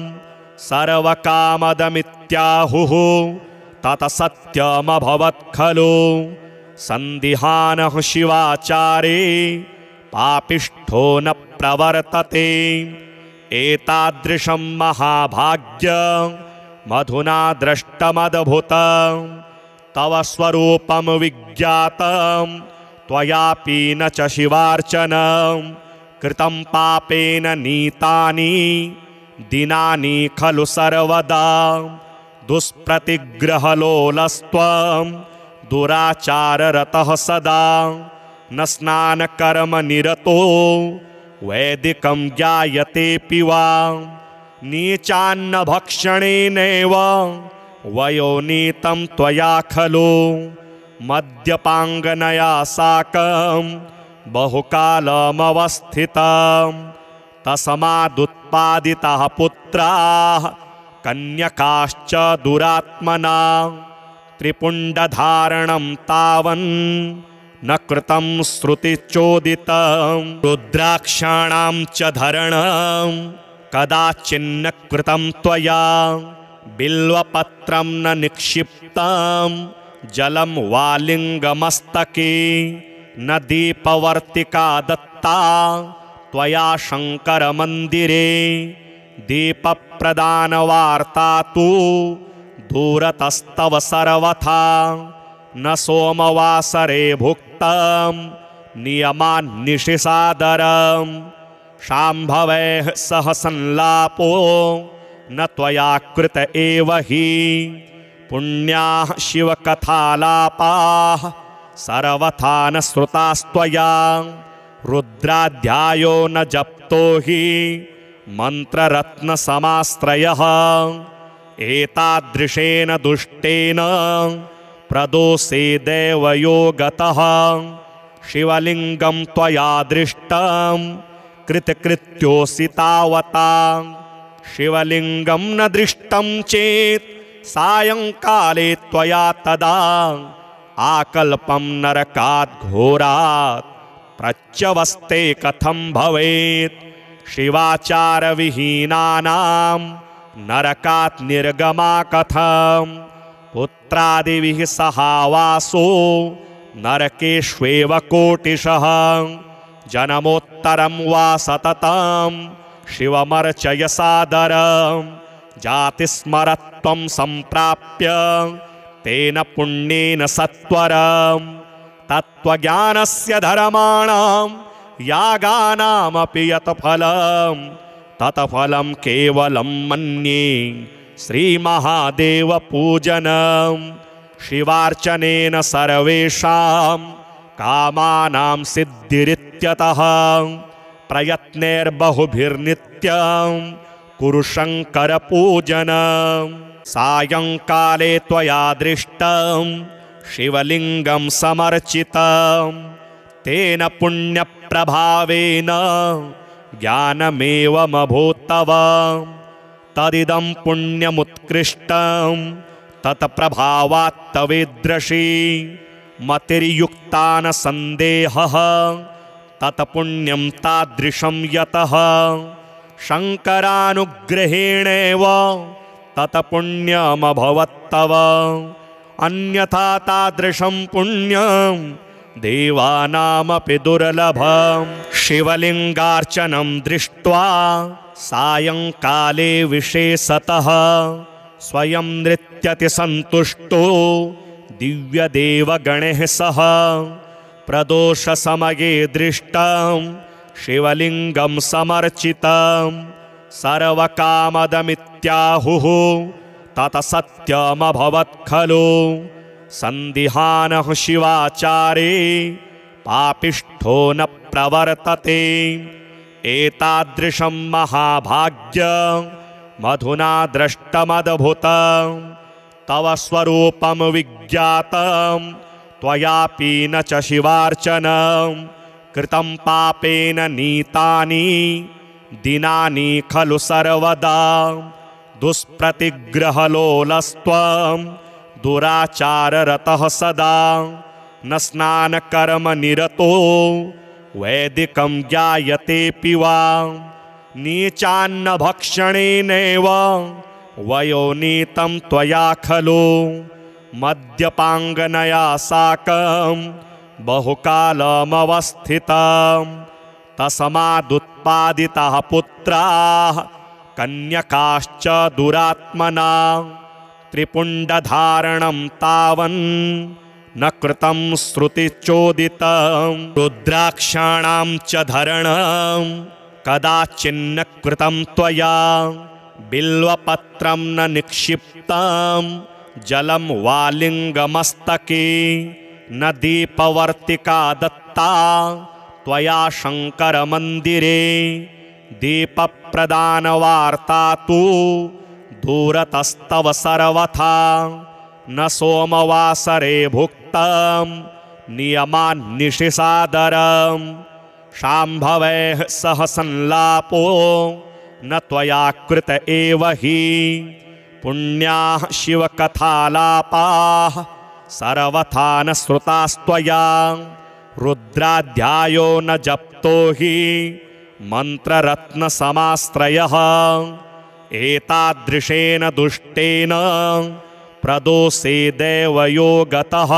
सर्वकामदमित्याहुः तत्सत्यमभवत् खलु सन्दिहानः शिवाचारे पापिष्ठो न प्रवर्तते एतादृशं महाभाग्यं मधुना दृष्टमद्भुतं तव स्वरूपं विज्ञातं त्वयापि न च शिवार्चनं कृतं पापेन नीतानि दिनानि खलु सर्वदा दुष्प्रतिग्रहलोलस्त्वं दुराचाररतः सदा न स्नानकर्मनिरतो वैदिकं ज्ञायतेऽपि वा नीचान्न भक्षणेनैव वयोनीतं त्वया खलु मद्यपाङ्गनया साकं बहुकालमवस्थितं तस्मादुत्पादिताः पुत्राः कन्यकाश्च दुरात्मना त्रिपुण्डधारणं तावन् न कृतं श्रुतिचोदितं रुद्राक्षाणां च धरणं कदाचिन्न कृतं त्वया बिल्वपत्रं न निक्षिप्तं जलं वालिङ्गमस्तके न दीपवर्तिका दत्ता त्वया शङ्करमन्दिरे दीपप्रदानवार्ता तु दूरतस्तव सर्वथा न सोमवासरे भुक्तं नियमान्निशिसादरं शाम्भवैः सह संलापो न त्वया कृत एव हि पुण्याः शिवकथालापाः सर्वथा न श्रुतास्त्वया रुद्राध्यायो न जप्तो हि मन्त्ररत्नसमाश्रयः एतादृशेन दुष्टेन प्रदोषे देवयोगतः शिवलिङ्गं त्वया दृष्टं कृतकृत्योऽसि तावता शिवलिङ्गं न दृष्टं चेत् सायङ्काले त्वया तदा आकल्पं नरकात् घोरात् प्रच्यवस्ते कथं भवेत् शिवाचारविहीनानां नरकात् निर्गमा कथं पुत्रादिभिः सहावासो नरकेष्वेव कोटिशः जन्मोत्तरं वा सततं शिवमर्चय सादरं जातिस्मरत्वं सम्प्राप्य तेन पुण्येन सत्वरं तत्त्वज्ञानस्य धर्माणां यागानामपि यत् फलं तत्फलं केवलं मन्ये श्रीमहादेवपूजनं शिवार्चनेन सर्वेषां कामानां सिद्धिरित्यतः प्रयत्नैर्बहुभिर्नित्यं कुरु शङ्करपूजनं सायङ्काले त्वया दृष्टं शिवलिङ्गं समर्चितं तेन पुण्यप्रभावेन ज्ञानमेवमभूत्तव तदिदं पुण्यमुत्कृष्टं तत्प्रभावात्तवेद्रशी मतिर्युक्ता न सन्देहः तत्पुण्यं तादृशं यतः शङ्करानुग्रहेणेव तत्पुण्यमभवत्तव अन्यथा तादृशं पुण्यं देवानामपि दुर्लभं शिवलिङ्गार्चनं दृष्ट्वा सायङ्काले विशेषतः स्वयं नृत्यति सन्तुष्टो दिव्यदेवगणैः सह प्रदोषसमये दृष्टं शिवलिङ्गं समर्चितं सर्वकामदमित्याहुः तत्सत्यमभवत् खलु सन्दिहानः शिवाचारे पापिष्ठो न प्रवर्तते एतादृशं महाभाग्यं मधुना दृष्टमद्भुतं तव स्वरूपं विज्ञातं त्वयापि न च शिवार्चनं कृतं पापेन नीतानि दिनानि खलु सर्वदा दुष्प्रतिग्रहलोलस्त्वं दुराचाररतः सदा न स्नानकर्मनिरतो वैदिकं ज्ञायतेऽपि वा नीचान्न भक्षणेनैव वयोनीतं त्वया खलु मद्यपाङ्गनया साकं बहुकालमवस्थितं तस्मादुत्पादिताः पुत्राः कन्यकाश्च दुरात्मना त्रिपुण्डधारणं तावन् न कृतं श्रुतिचोदितं रुद्राक्षाणां च धरणं कदाचिन्न कृतं त्वया बिल्वपत्रं न निक्षिप्तं जलं वालिङ्गमस्तके न दीपवर्तिका दत्ता त्वया शङ्करमन्दिरे दीपप्रदानवार्ता तु दूरतस्तव सर्वथा न सोमवासरे भुक्तं नियमान्निशिसादरं शाम्भवैः सह संलापो न त्वया कृत एव हि पुण्याः शिवकथालापाः सर्वथा न श्रुतास्त्वया रुद्राध्यायो न जप्तो हि मन्त्ररत्नसमाश्रयः एतादृशेन दुष्टेन प्रदोषे देवयोगतः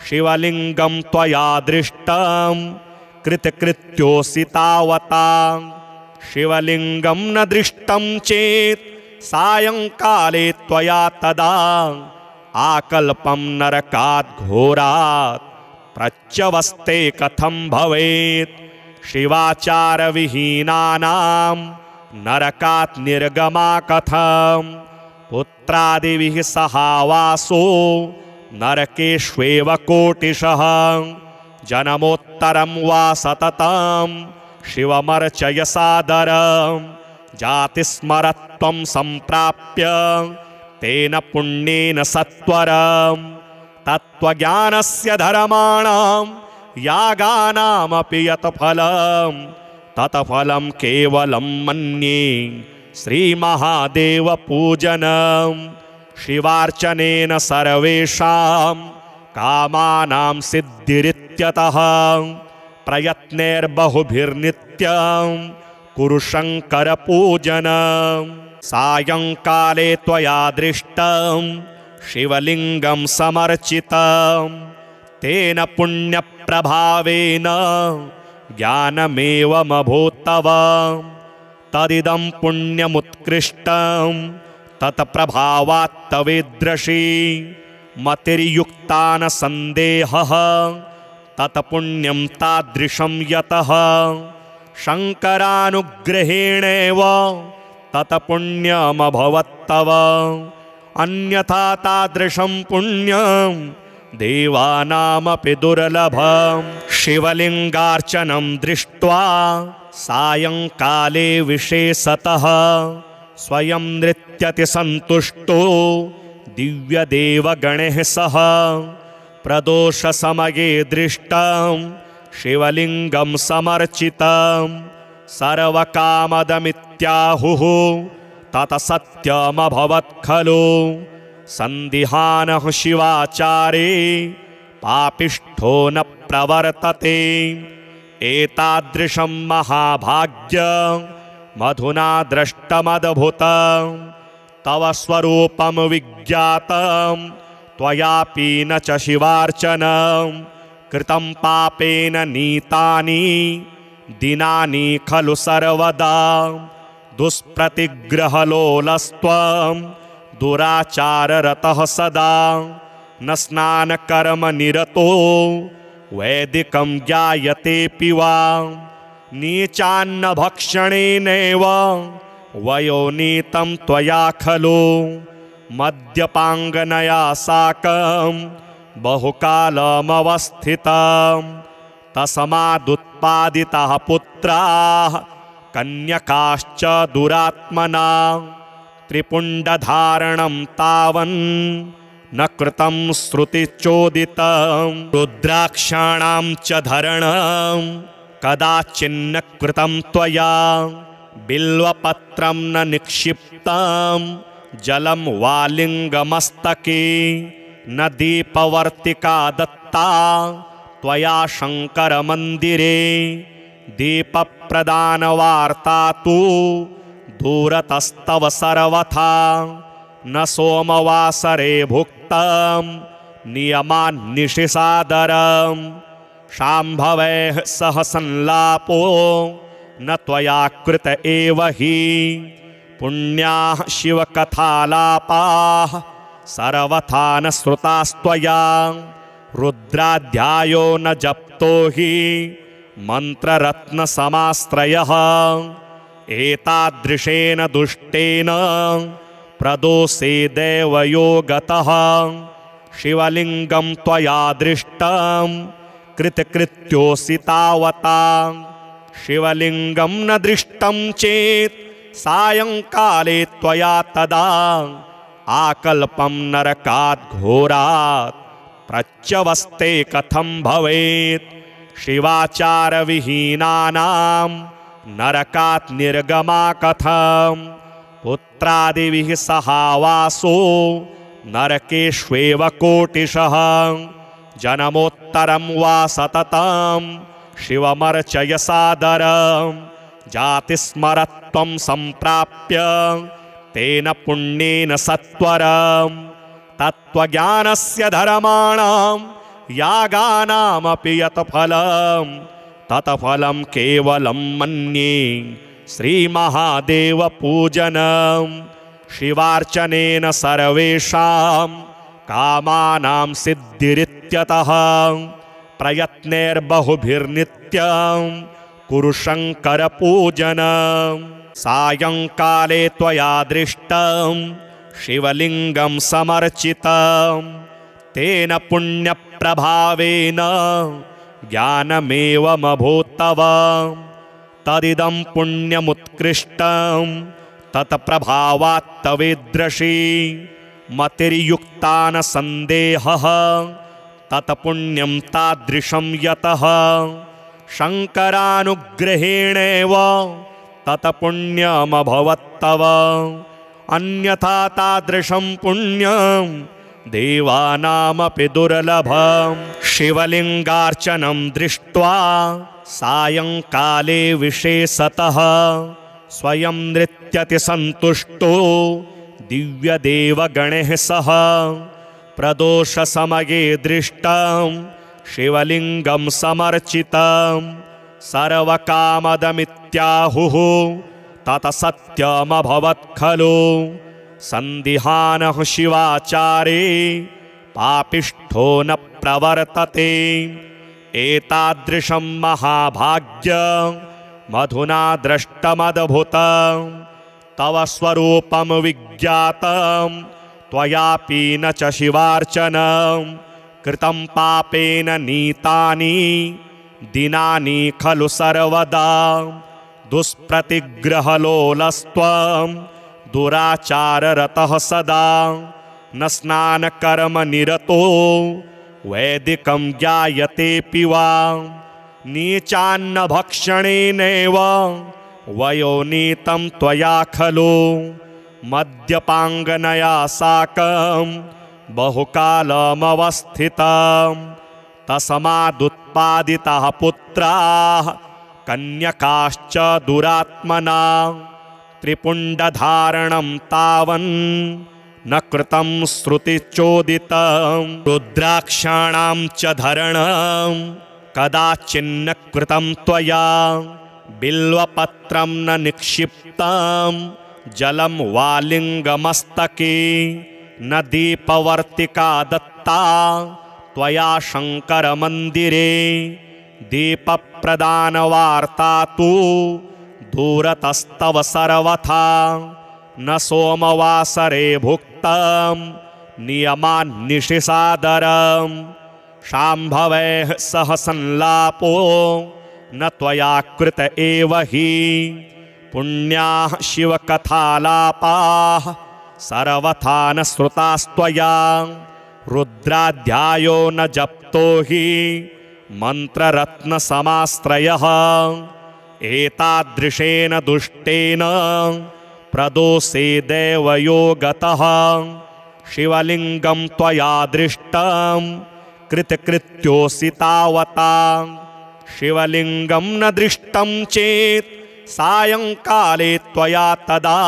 शिवलिङ्गं त्वया दृष्टं कृतकृत्योऽसि तावता शिवलिङ्गं न दृष्टं चेत् सायङ्काले त्वया तदा आकल्पं नरकात् घोरात् प्रच्यवस्ते कथं भवेत् शिवाचारविहीनानां नरकात् निर्गमा कथं पुत्रादिभिः सहावासो नरकेष्वेव कोटिशः जन्मोत्तरं वा सततं शिवमर्चय सादरं जातिस्मरत्वं सम्प्राप्य तेन पुण्येन सत्वरं तत्त्वज्ञानस्य धर्माणां यागानामपि यत् फलं तत्फलं केवलं मन्ये श्रीमहादेवपूजनं शिवार्चनेन सर्वेषां कामानां सिद्धिरित्यतः प्रयत्नैर्बहुभिर्नित्यं कुरु शङ्करपूजनं सायङ्काले त्वया दृष्टं शिवलिङ्गं समर्चितं तेन पुण्यप्रभावेन ज्ञानमेवमभूत्तव तदिदं पुण्यमुत्कृष्टं तत्प्रभावात्तवेदृशी मतिर्युक्ता न सन्देहः तत्पुण्यं तादृशं यतः शङ्करानुग्रहेणेव तत्पुण्यमभवत्तव अन्यथा तादृशं पुण्यं देवानामपि दुर्लभं शिवलिङ्गार्चनं दृष्ट्वा सायङ्काले विशेषतः स्वयं नृत्यति सन्तुष्टो दिव्यदेवगणैः सह प्रदोषसमये दृष्टं शिवलिङ्गं समर्चितं सर्वकामदमित्याहुः तत्सत्यमभवत् खलु सन्दिहानः शिवाचारे पापिष्ठो न प्रवर्तते एतादृशं महाभाग्यं मधुना दृष्टमद्भुतं तव स्वरूपं विज्ञातं त्वयापि न च शिवार्चनं कृतं पापेन नीतानि दिनानि खलु सर्वदा दुष्प्रतिग्रहलोलस्त्वं दुराचाररतः सदा न स्नानकर्मनिरतो वैदिकं ज्ञायतेऽपि वा नीचान्नभक्षणेनैव वयोनीतं त्वया खलु मद्यपाङ्गनया साकं बहुकालमवस्थितं तस्मादुत्पादिताः पुत्राः कन्यकाश्च दुरात्मना त्रिपुण्डधारणं तावन् न कृतं श्रुतिचोदितं रुद्राक्षाणां च धरणं कदाचिन्न कृतं त्वया बिल्वपत्रं न निक्षिप्तं जलं वालिङ्गमस्तके न दीपवर्तिका दत्ता त्वया शङ्करमन्दिरे दीपप्रदानवार्ता तु दूरतस्तव सर्वथा न सोमवासरे भुक्तं नियमान्निशिसादरं शाम्भवैः सह संलापो न त्वया कृत एव हि पुण्याः शिवकथालापाः सर्वथा न श्रुतास्त्वया रुद्राध्यायो न जप्तो हि मन्त्ररत्नसमाश्रयः एतादृशेन दुष्टेन प्रदोषे देवयोगतः शिवलिङ्गं त्वया दृष्टं कृतकृत्योऽसि तावता शिवलिङ्गं न दृष्टं चेत् सायंकाले त्वया तदा आकल्पं नरकात् घोरात् प्रच्यवस्ते कथं भवेत् शिवाचारविहीनानां नरकात् निर्गमा कथं पुत्रादिभिः सहावासो नरकेष्वेव कोटिशः जन्मोत्तरं वा सततं शिवमर्चय सादरं जातिस्मरत्वं सम्प्राप्य तेन पुण्येन सत्वरं तत्त्वज्ञानस्य धर्माणां यागानामपि यत् फलं तत्फलं केवलं मन्ये श्रीमहादेवपूजनं शिवार्चनेन सर्वेषां कामानां सिद्धिरित्यतः प्रयत्नैर्बहुभिर्नित्यं कुरु शङ्करपूजनं सायंकाले त्वया दृष्टं शिवलिङ्गं समर्चितं तेन पुण्यप्रभावेन ज्ञानमेवमभूत्तव तदिदं पुण्यमुत्कृष्टं तत्प्रभावात्तवेदृशी मतिर्युक्ता न सन्देहः तत्पुण्यं तादृशं यतः शङ्करानुग्रहेणेव तत्पुण्यमभवत्तव अन्यथा तादृशं पुण्यं देवानामपि दुर्लभं शिवलिङ्गार्चनं दृष्ट्वा सायंकाले विशेषतः स्वयं नृत्यति सन्तुष्टो दिव्यदेवगणैः सह प्रदोषसमये दृष्टं शिवलिङ्गं समर्चितं सर्वकामदमित्याहुः तत्सत्यमभवत् खलु सन्दिहानः शिवाचारे पापिष्ठो न प्रवर्तते एतादृशं महाभाग्यं मधुना दृष्टमद्भुतं तव स्वरूपं विज्ञातं त्वयापि न च शिवार्चनं कृतं पापेन नीतानि दिनानि खलु सर्वदा दुष्प्रतिग्रहलोलस्त्वं दुराचाररतः सदा न स्नानकर्मनिरतो वैदिकं ज्ञायतेऽपि वा नीचान्न भक्षणेनैव वयोनीतं त्वया खलु मद्यपाङ्गनया साकं बहुकालमवस्थितं तस्मादुत्पादिताः पुत्राः कन्यकाश्च दुरात्मना त्रिपुण्डधारणं तावन् न कृतं श्रुतिचोदितं रुद्राक्षाणां च धरणं कदाचिन्न कृतं त्वया बिल्वपत्रं न निक्षिप्तं जलं वालिङ्गमस्तके न दीपवर्तिका दत्ता त्वया शङ्करमन्दिरे दीपप्रदानवार्ता तु दूरतस्तव सर्वथा न सोमवासरे भुक्तं नियमान्निशिसादरं शाम्भवैः सह संलापो न त्वया कृत एव हि पुण्याः शिवकथालापाः सर्वथा न श्रुतास्त्वया रुद्राध्यायो न जप्तो हि मन्त्ररत्नसमाश्रयः एतादृशेन दुष्टेन प्रदोषे देवयोगतः शिवलिङ्गं त्वया दृष्टं कृतकृत्योऽसि तावता शिवलिङ्गं न दृष्टं चेत् सायंकाले त्वया तदा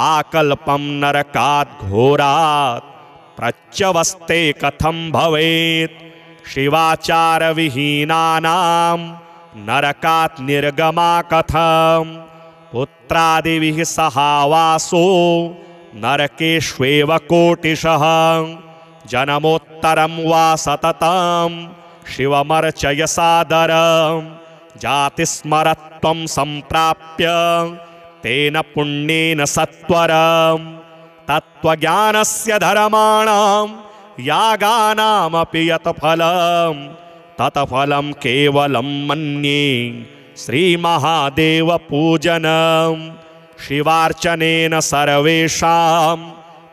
आकल्पं नरकात् घोरात् प्रच्यवस्ते कथं भवेत् शिवाचारविहीनानां नरकात् निर्गमा कथं पुत्रादिभिः सहावासो नरकेष्वेव कोटिशः जन्मोत्तरं वा सततं शिवमर्चय सादरं जातिस्मरत्वं सम्प्राप्य तेन पुण्येन सत्वरं तत्त्वज्ञानस्य धर्माणां यागानामपि यत् फलं तत्फलं केवलं मन्ये श्रीमहादेवपूजनं शिवार्चनेन सर्वेषां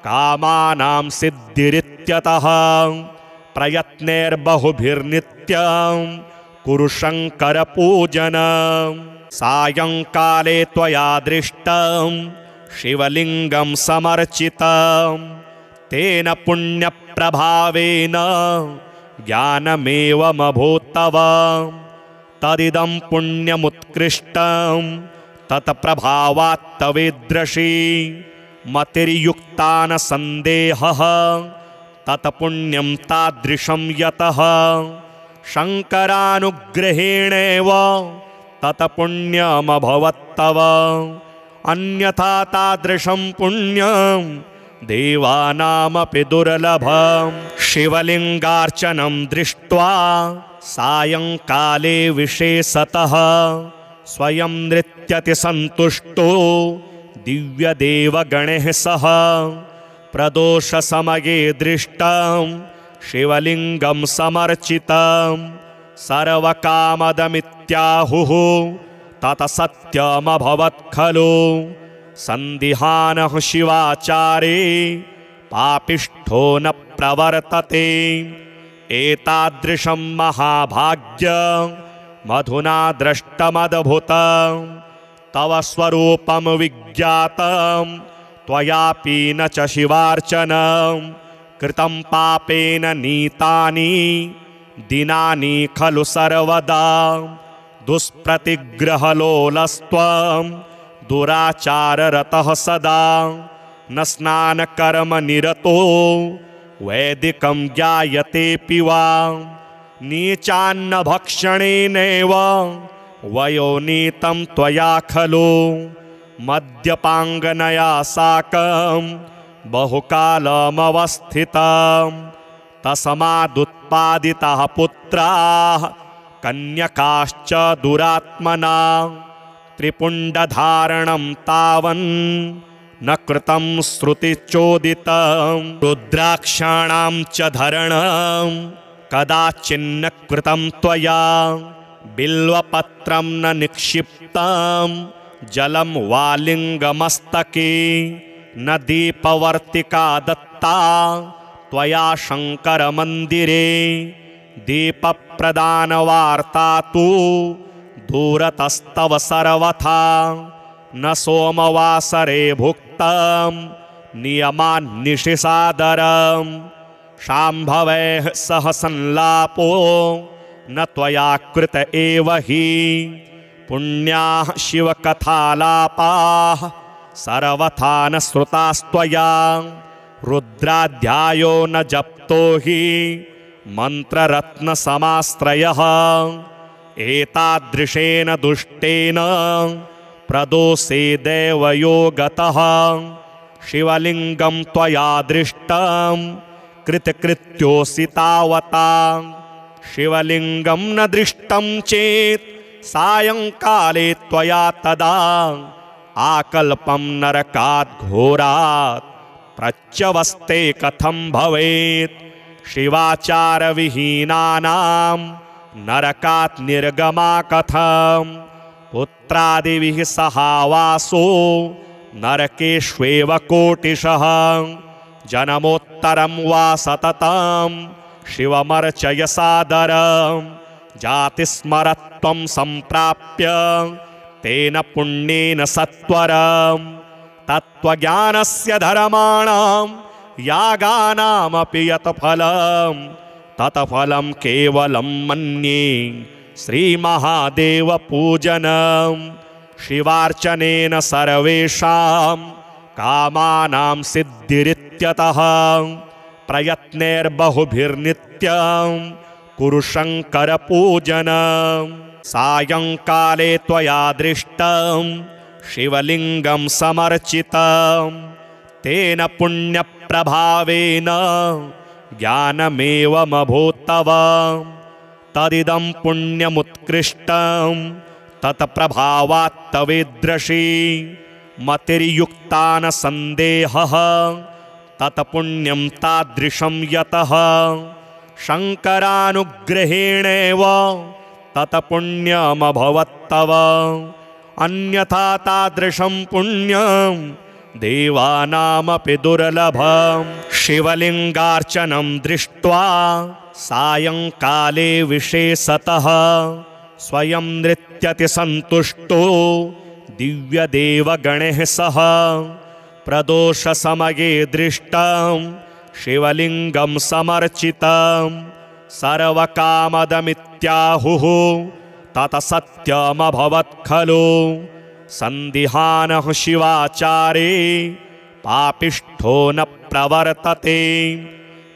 कामानां सिद्धिरित्यतः प्रयत्नैर्बहुभिर्नित्यं कुरु शङ्करपूजनं सायंकाले त्वया दृष्टं शिवलिङ्गं समर्चितं तेन पुण्यप्रभावेन ज्ञानमेवमभूत्तव तदिदं पुण्यमुत्कृष्टं तत्प्रभावात् तवेदृशी मतिर्युक्ता न सन्देहः तत्पुण्यं तादृशं यतः शङ्करानुग्रहेणेव तत्पुण्यमभवत्तव अन्यथा तादृशं पुण्यं देवानामपि दुर्लभं शिवलिङ्गार्चनं दृष्ट्वा सायंकाले विशेषतः स्वयं नृत्यति सन्तुष्टो दिव्यदेवगणैः सह प्रदोषसमये दृष्टं शिवलिङ्गं समर्चितं सर्वकामदमित्याहुः तत्सत्यमभवत् खलु सन्दिहानः शिवाचारे पापिष्ठो न प्रवर्तते एतादृशं महाभाग्यं मधुना दृष्टमद्भुतं तव स्वरूपं विज्ञातं त्वयापि न च शिवार्चनं कृतं पापेन नीतानि दिनानि खलु सर्वदा दुष्प्रतिग्रहलोलस्त्वं दुराचाररतः सदा न स्नानकर्मनिरतो वैदिकं ज्ञायतेऽपि वा नीचान्नभक्षणेनैव वयोनीतं त्वया खलु मद्यपाङ्गनया साकं बहुकालमवस्थितं तस्मादुत्पादिताः पुत्राः कन्यकाश्च दुरात्मना त्रिपुण्डधारणं तावन् न कृतं श्रुतिचोदितं रुद्राक्षाणां च धरणं कदाचिन्न कृतं त्वया बिल्वपत्रं न निक्षिप्तं जलं वा लिङ्गमस्तके न दीपवर्तिका दत्ता त्वया शङ्करमन्दिरे दीपप्रदानवार्ता तु दूरतस्तव सर्वथा न सोमवासरे भुक्तं नियमान्निशिसादरं शाम्भवैः सह संलापो न त्वया कृत एव हि पुण्याः शिवकथालापाः सर्वथा न श्रुतास्त्वया रुद्राध्यायो न जप्तो हि मन्त्ररत्नसमाश्रयः एतादृशेन दुष्टेन प्रदोषे देवयो गतः शिवलिङ्गं त्वया दृष्टं कृतकृत्योऽसि तावता शिवलिङ्गं न दृष्टं चेत् सायंकाले त्वया तदा आकल्पं नरकात् घोरात् प्रच्यवस्ते कथं भवेत् शिवाचारविहीनानां नरकात् निर्गमा कथं पुत्रादिभिः सहावासो नरकेष्वेव कोटिशः जन्मोत्तरं वा सततं शिवमर्चय सादरं जातिस्मरत्वं सम्प्राप्य तेन पुण्येन सत्वरं तत्त्वज्ञानस्य धर्माणां यागानामपि यत् फलं तत्फलं केवलं मन्ये श्रीमहादेवपूजनं शिवार्चनेन सर्वेषां कामानां सिद्धिरित्यतः प्रयत्नेर्बहुभिर्नित्यं कुरु शङ्करपूजनम्। सायंकाले त्वया दृष्टं शिवलिङ्गं समर्चितं तेन पुण्यप्रभावेन ज्ञानमेवमभूत्तव। तदिदं पुण्यमुत्कृष्टं तत्प्रभावात्तवेदृशी मतिर्युक्ता न सन्देहः तत्पुण्यं तादृशं यतः शङ्करानुग्रहेणेव तत्पुण्यमभवत्तव। अन्यथा तादृशं पुण्यं देवानामपि दुर्लभम्। शिवलिङ्गार्चनं दृष्ट्वा सायंकाले विशेषतः स्वयं नृत्यति सन्तुष्टो दिव्यदेवगणैः सह। प्रदोषसमये दृष्टं शिवलिङ्गं समर्चितं सर्वकामदमित्याहुः तत्सत्यमभवत् खलु। सन्दिहानः शिवाचारे पापिष्ठो न प्रवर्तते।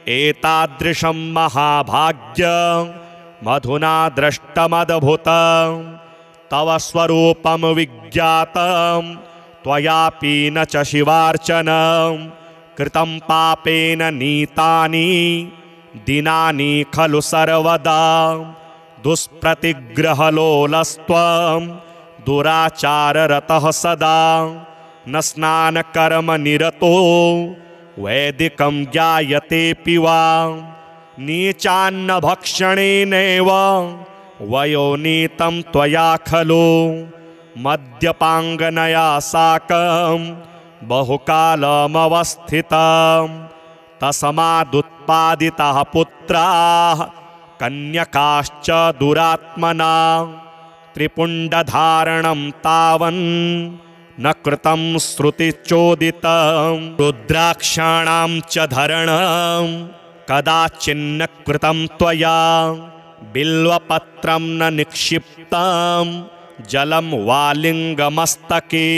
एतादृशं महाभाग्यं मधुना दृष्टमद्भुतं तव स्वरूपं विज्ञातं त्वयापि न च शिवार्चनं कृतं पापेन नीतानि दिनानि खलु सर्वदा। दुष्प्रतिग्रहलोलस्त्वं दुराचाररतः सदा न स्नानकर्मनिरतो वैदिकं ज्ञायतेऽपि वा। नीचान्नभक्षणेनैव वयोनीतं त्वया खलु मद्यपाङ्गनया साकं बहुकालमवस्थितं। तस्मादुत्पादिताः पुत्राः कन्यकाश्च दुरात्मना त्रिपुण्डधारणं तावन् न कृतं श्रुतिचोदितं। रुद्राक्षाणां च धरणं कदाचिन्न कृतं त्वया बिल्वपत्रं न निक्षिप्तं जलं वालिङ्गमस्तके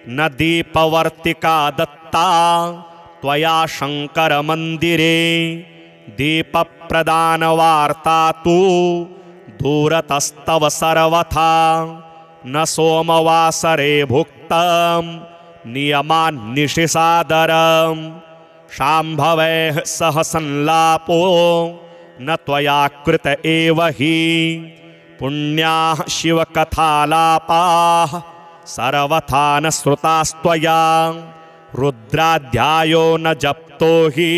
न दीपवर्तिका दत्ता त्वया शङ्करमन्दिरे। दीपप्रदानवार्ता तु दूरतस्तव सर्वथा न सोमवासरे भुक्तं नियमान्निशिसादरं। शाम्भवैः सह संलापो न त्वया कृत एव हि पुण्याः शिवकथालापाः सर्वथा न श्रुतास्त्वया। रुद्राध्यायो न जप्तो हि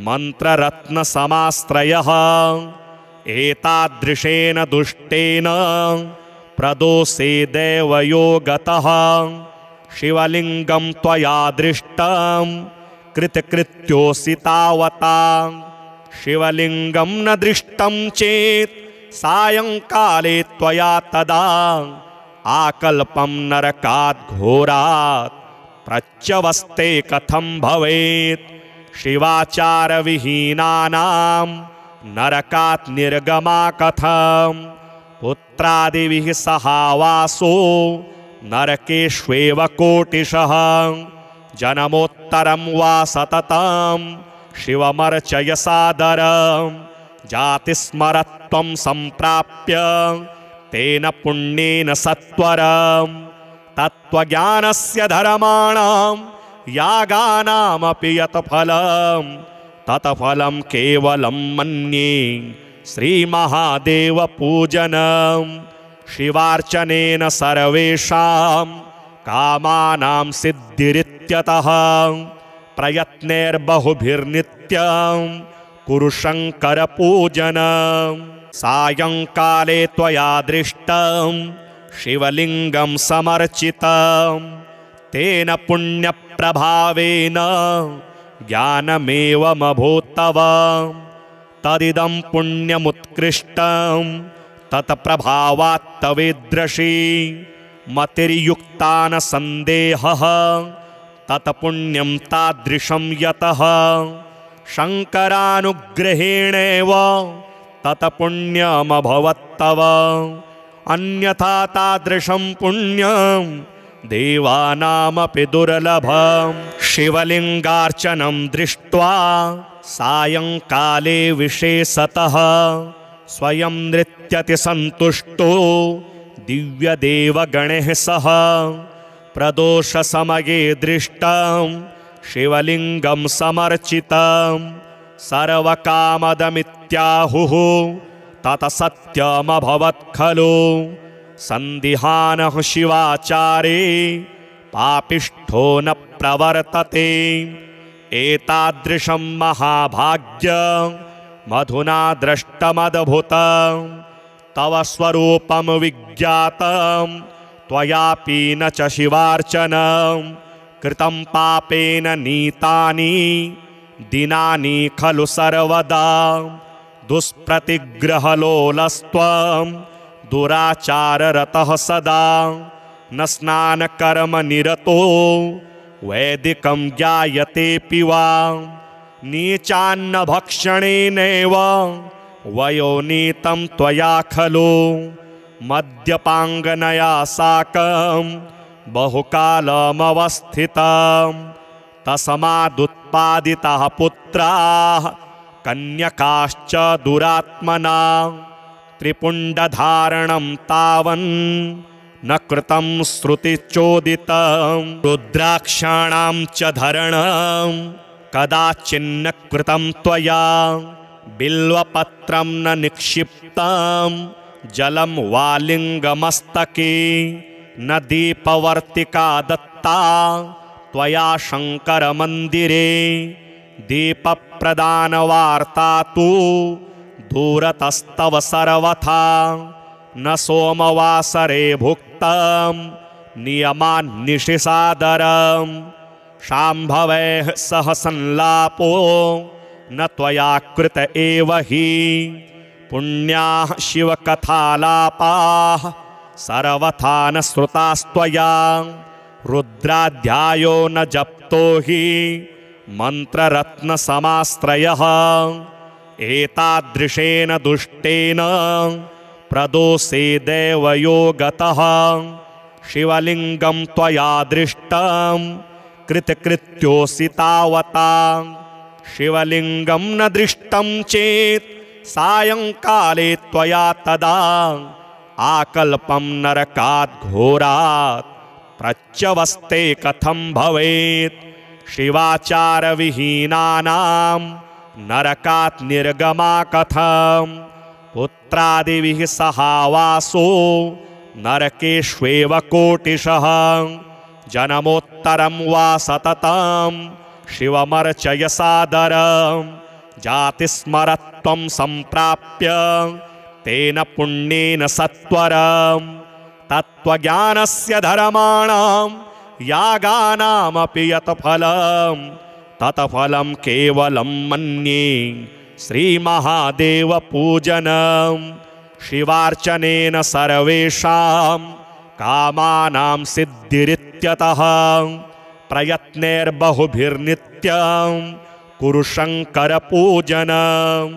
मन्त्ररत्नसमाश्रयः एतादृशेन दुष्टेन प्रदोषे देवयो गतः। शिवलिङ्गं त्वया दृष्टं कृतकृत्योऽसि तावता। शिवलिङ्गं न दृष्टं चेत् सायंकाले त्वया तदा आकल्पं नरकात् घोरात् प्रच्यवस्ते कथं भवेत्। शिवाचारविहीनानां नरकात् निर्गमा कथं पुत्रादिभिः सहावासो नरकेष्वेव कोटिशः। जन्मोत्तरं वा सततं शिवमर्चय सादरं जातिस्मरत्वं सम्प्राप्य तेन पुण्येन सत्वरं। तत्त्वज्ञानस्य धर्माणां यागानामपि यत् फलं तत्फलं केवलं मन्ये श्रीमहादेवपूजनं। शिवार्चनेन सर्वेषां कामानां सिद्धिरित्यतः प्रयत्नेर्बहुभिर्नित्यं कुरु शङ्करपूजनम्। सायंकाले त्वया दृष्टं शिवलिङ्गं समर्चितं तेन पुण्यप्रभावेन ज्ञानमेवमभूत्तव। तदिदं पुण्यमुत्कृष्टं तत्प्रभावात्तवेदृशी मतिर्युक्ता न सन्देहः तत्पुण्यं तादृशं यतः शङ्करानुग्रहेणेव तत्पुण्यमभवत्तव। अन्यथा तादृशं पुण्यं देवानामपि दुर्लभम्। शिवलिङ्गार्चनं दृष्ट्वा सायंकाले विशेषतः स्वयं नृत्यति सन्तुष्टो दिव्यदेवगणैः सह। प्रदोषसमये दृष्टं शिवलिङ्गं समर्चितं सर्वकामदमित्याहुः तत सत्यमभवत् खलु। सन्दिहानः शिवाचारे पापिष्ठो न प्रवर्तते। एतादृशं महाभाग्यं मधुना दृष्टमद्भुतं तव स्वरूपं विज्ञातं त्वयापि न च शिवार्चनं कृतं पापेन नीतानि दिनानि खलु सर्वदा। दुष्प्रतिग्रहलोलस्त्वं दुराचाररतः सदा न स्नानकर्मनिरतो वैदिकं ज्ञायतेऽपि वा। नीचान्नभक्षणेनैव वयोनीतं त्वया खलु मद्यपाङ्गनया साकं बहुकालमवस्थितं। तस्मादुत्पादिताः पुत्राः कन्यकाश्च दुरात्मना त्रिपुण्डधारणं तावन् न कृतं श्रुतिचोदितं। रुद्राक्षाणां च धरणं कदाचिन्न कृतं त्वया बिल्वपत्रं न निक्षिप्तं जलं वालिङ्गमस्तके न दीपवर्तिका दत्ता त्वया शङ्करमन्दिरे। दीपप्रदानवार्ता तु दूरतस्तव सर्वथा न सोमवासरे भुक्तं नियमान्निशिसादरं। शाम्भवैः सह संलापो न त्वया कृत एव हि पुण्याः शिवकथालापाः सर्वथा न श्रुतास्त्वया। रुद्राध्यायो न जप्तो हि मन्त्ररत्नसमाश्रयः एतादृशेन दुष्टेन प्रदोषे देवयोगतः। शिवलिङ्गं त्वया दृष्टं कृतकृत्योऽसि तावता। शिवलिङ्गं न दृष्टं चेत् सायंकाले त्वया तदा आकल्पं नरकात् घोरात् प्रच्यवस्ते कथं भवेत्। शिवाचारविहीनानां नरकात् निर्गमा कथं पुत्रादिभिः सहावासो नरकेष्वेव कोटिशः। जन्मोत्तरं वा सततं शिवमर्चय सादरं जातिस्मरत्वं सम्प्राप्य तेन पुण्येन सत्वरं। तत्त्वज्ञानस्य धर्माणां यागानामपि यत् फलं तत्फलं केवलं मन्ये श्रीमहादेवपूजनं। शिवार्चनेन सर्वेषां कामानां सिद्धिरित्यतः प्रयत्नैर्बहुभिर्नित्यं कुरु शङ्करपूजनम्।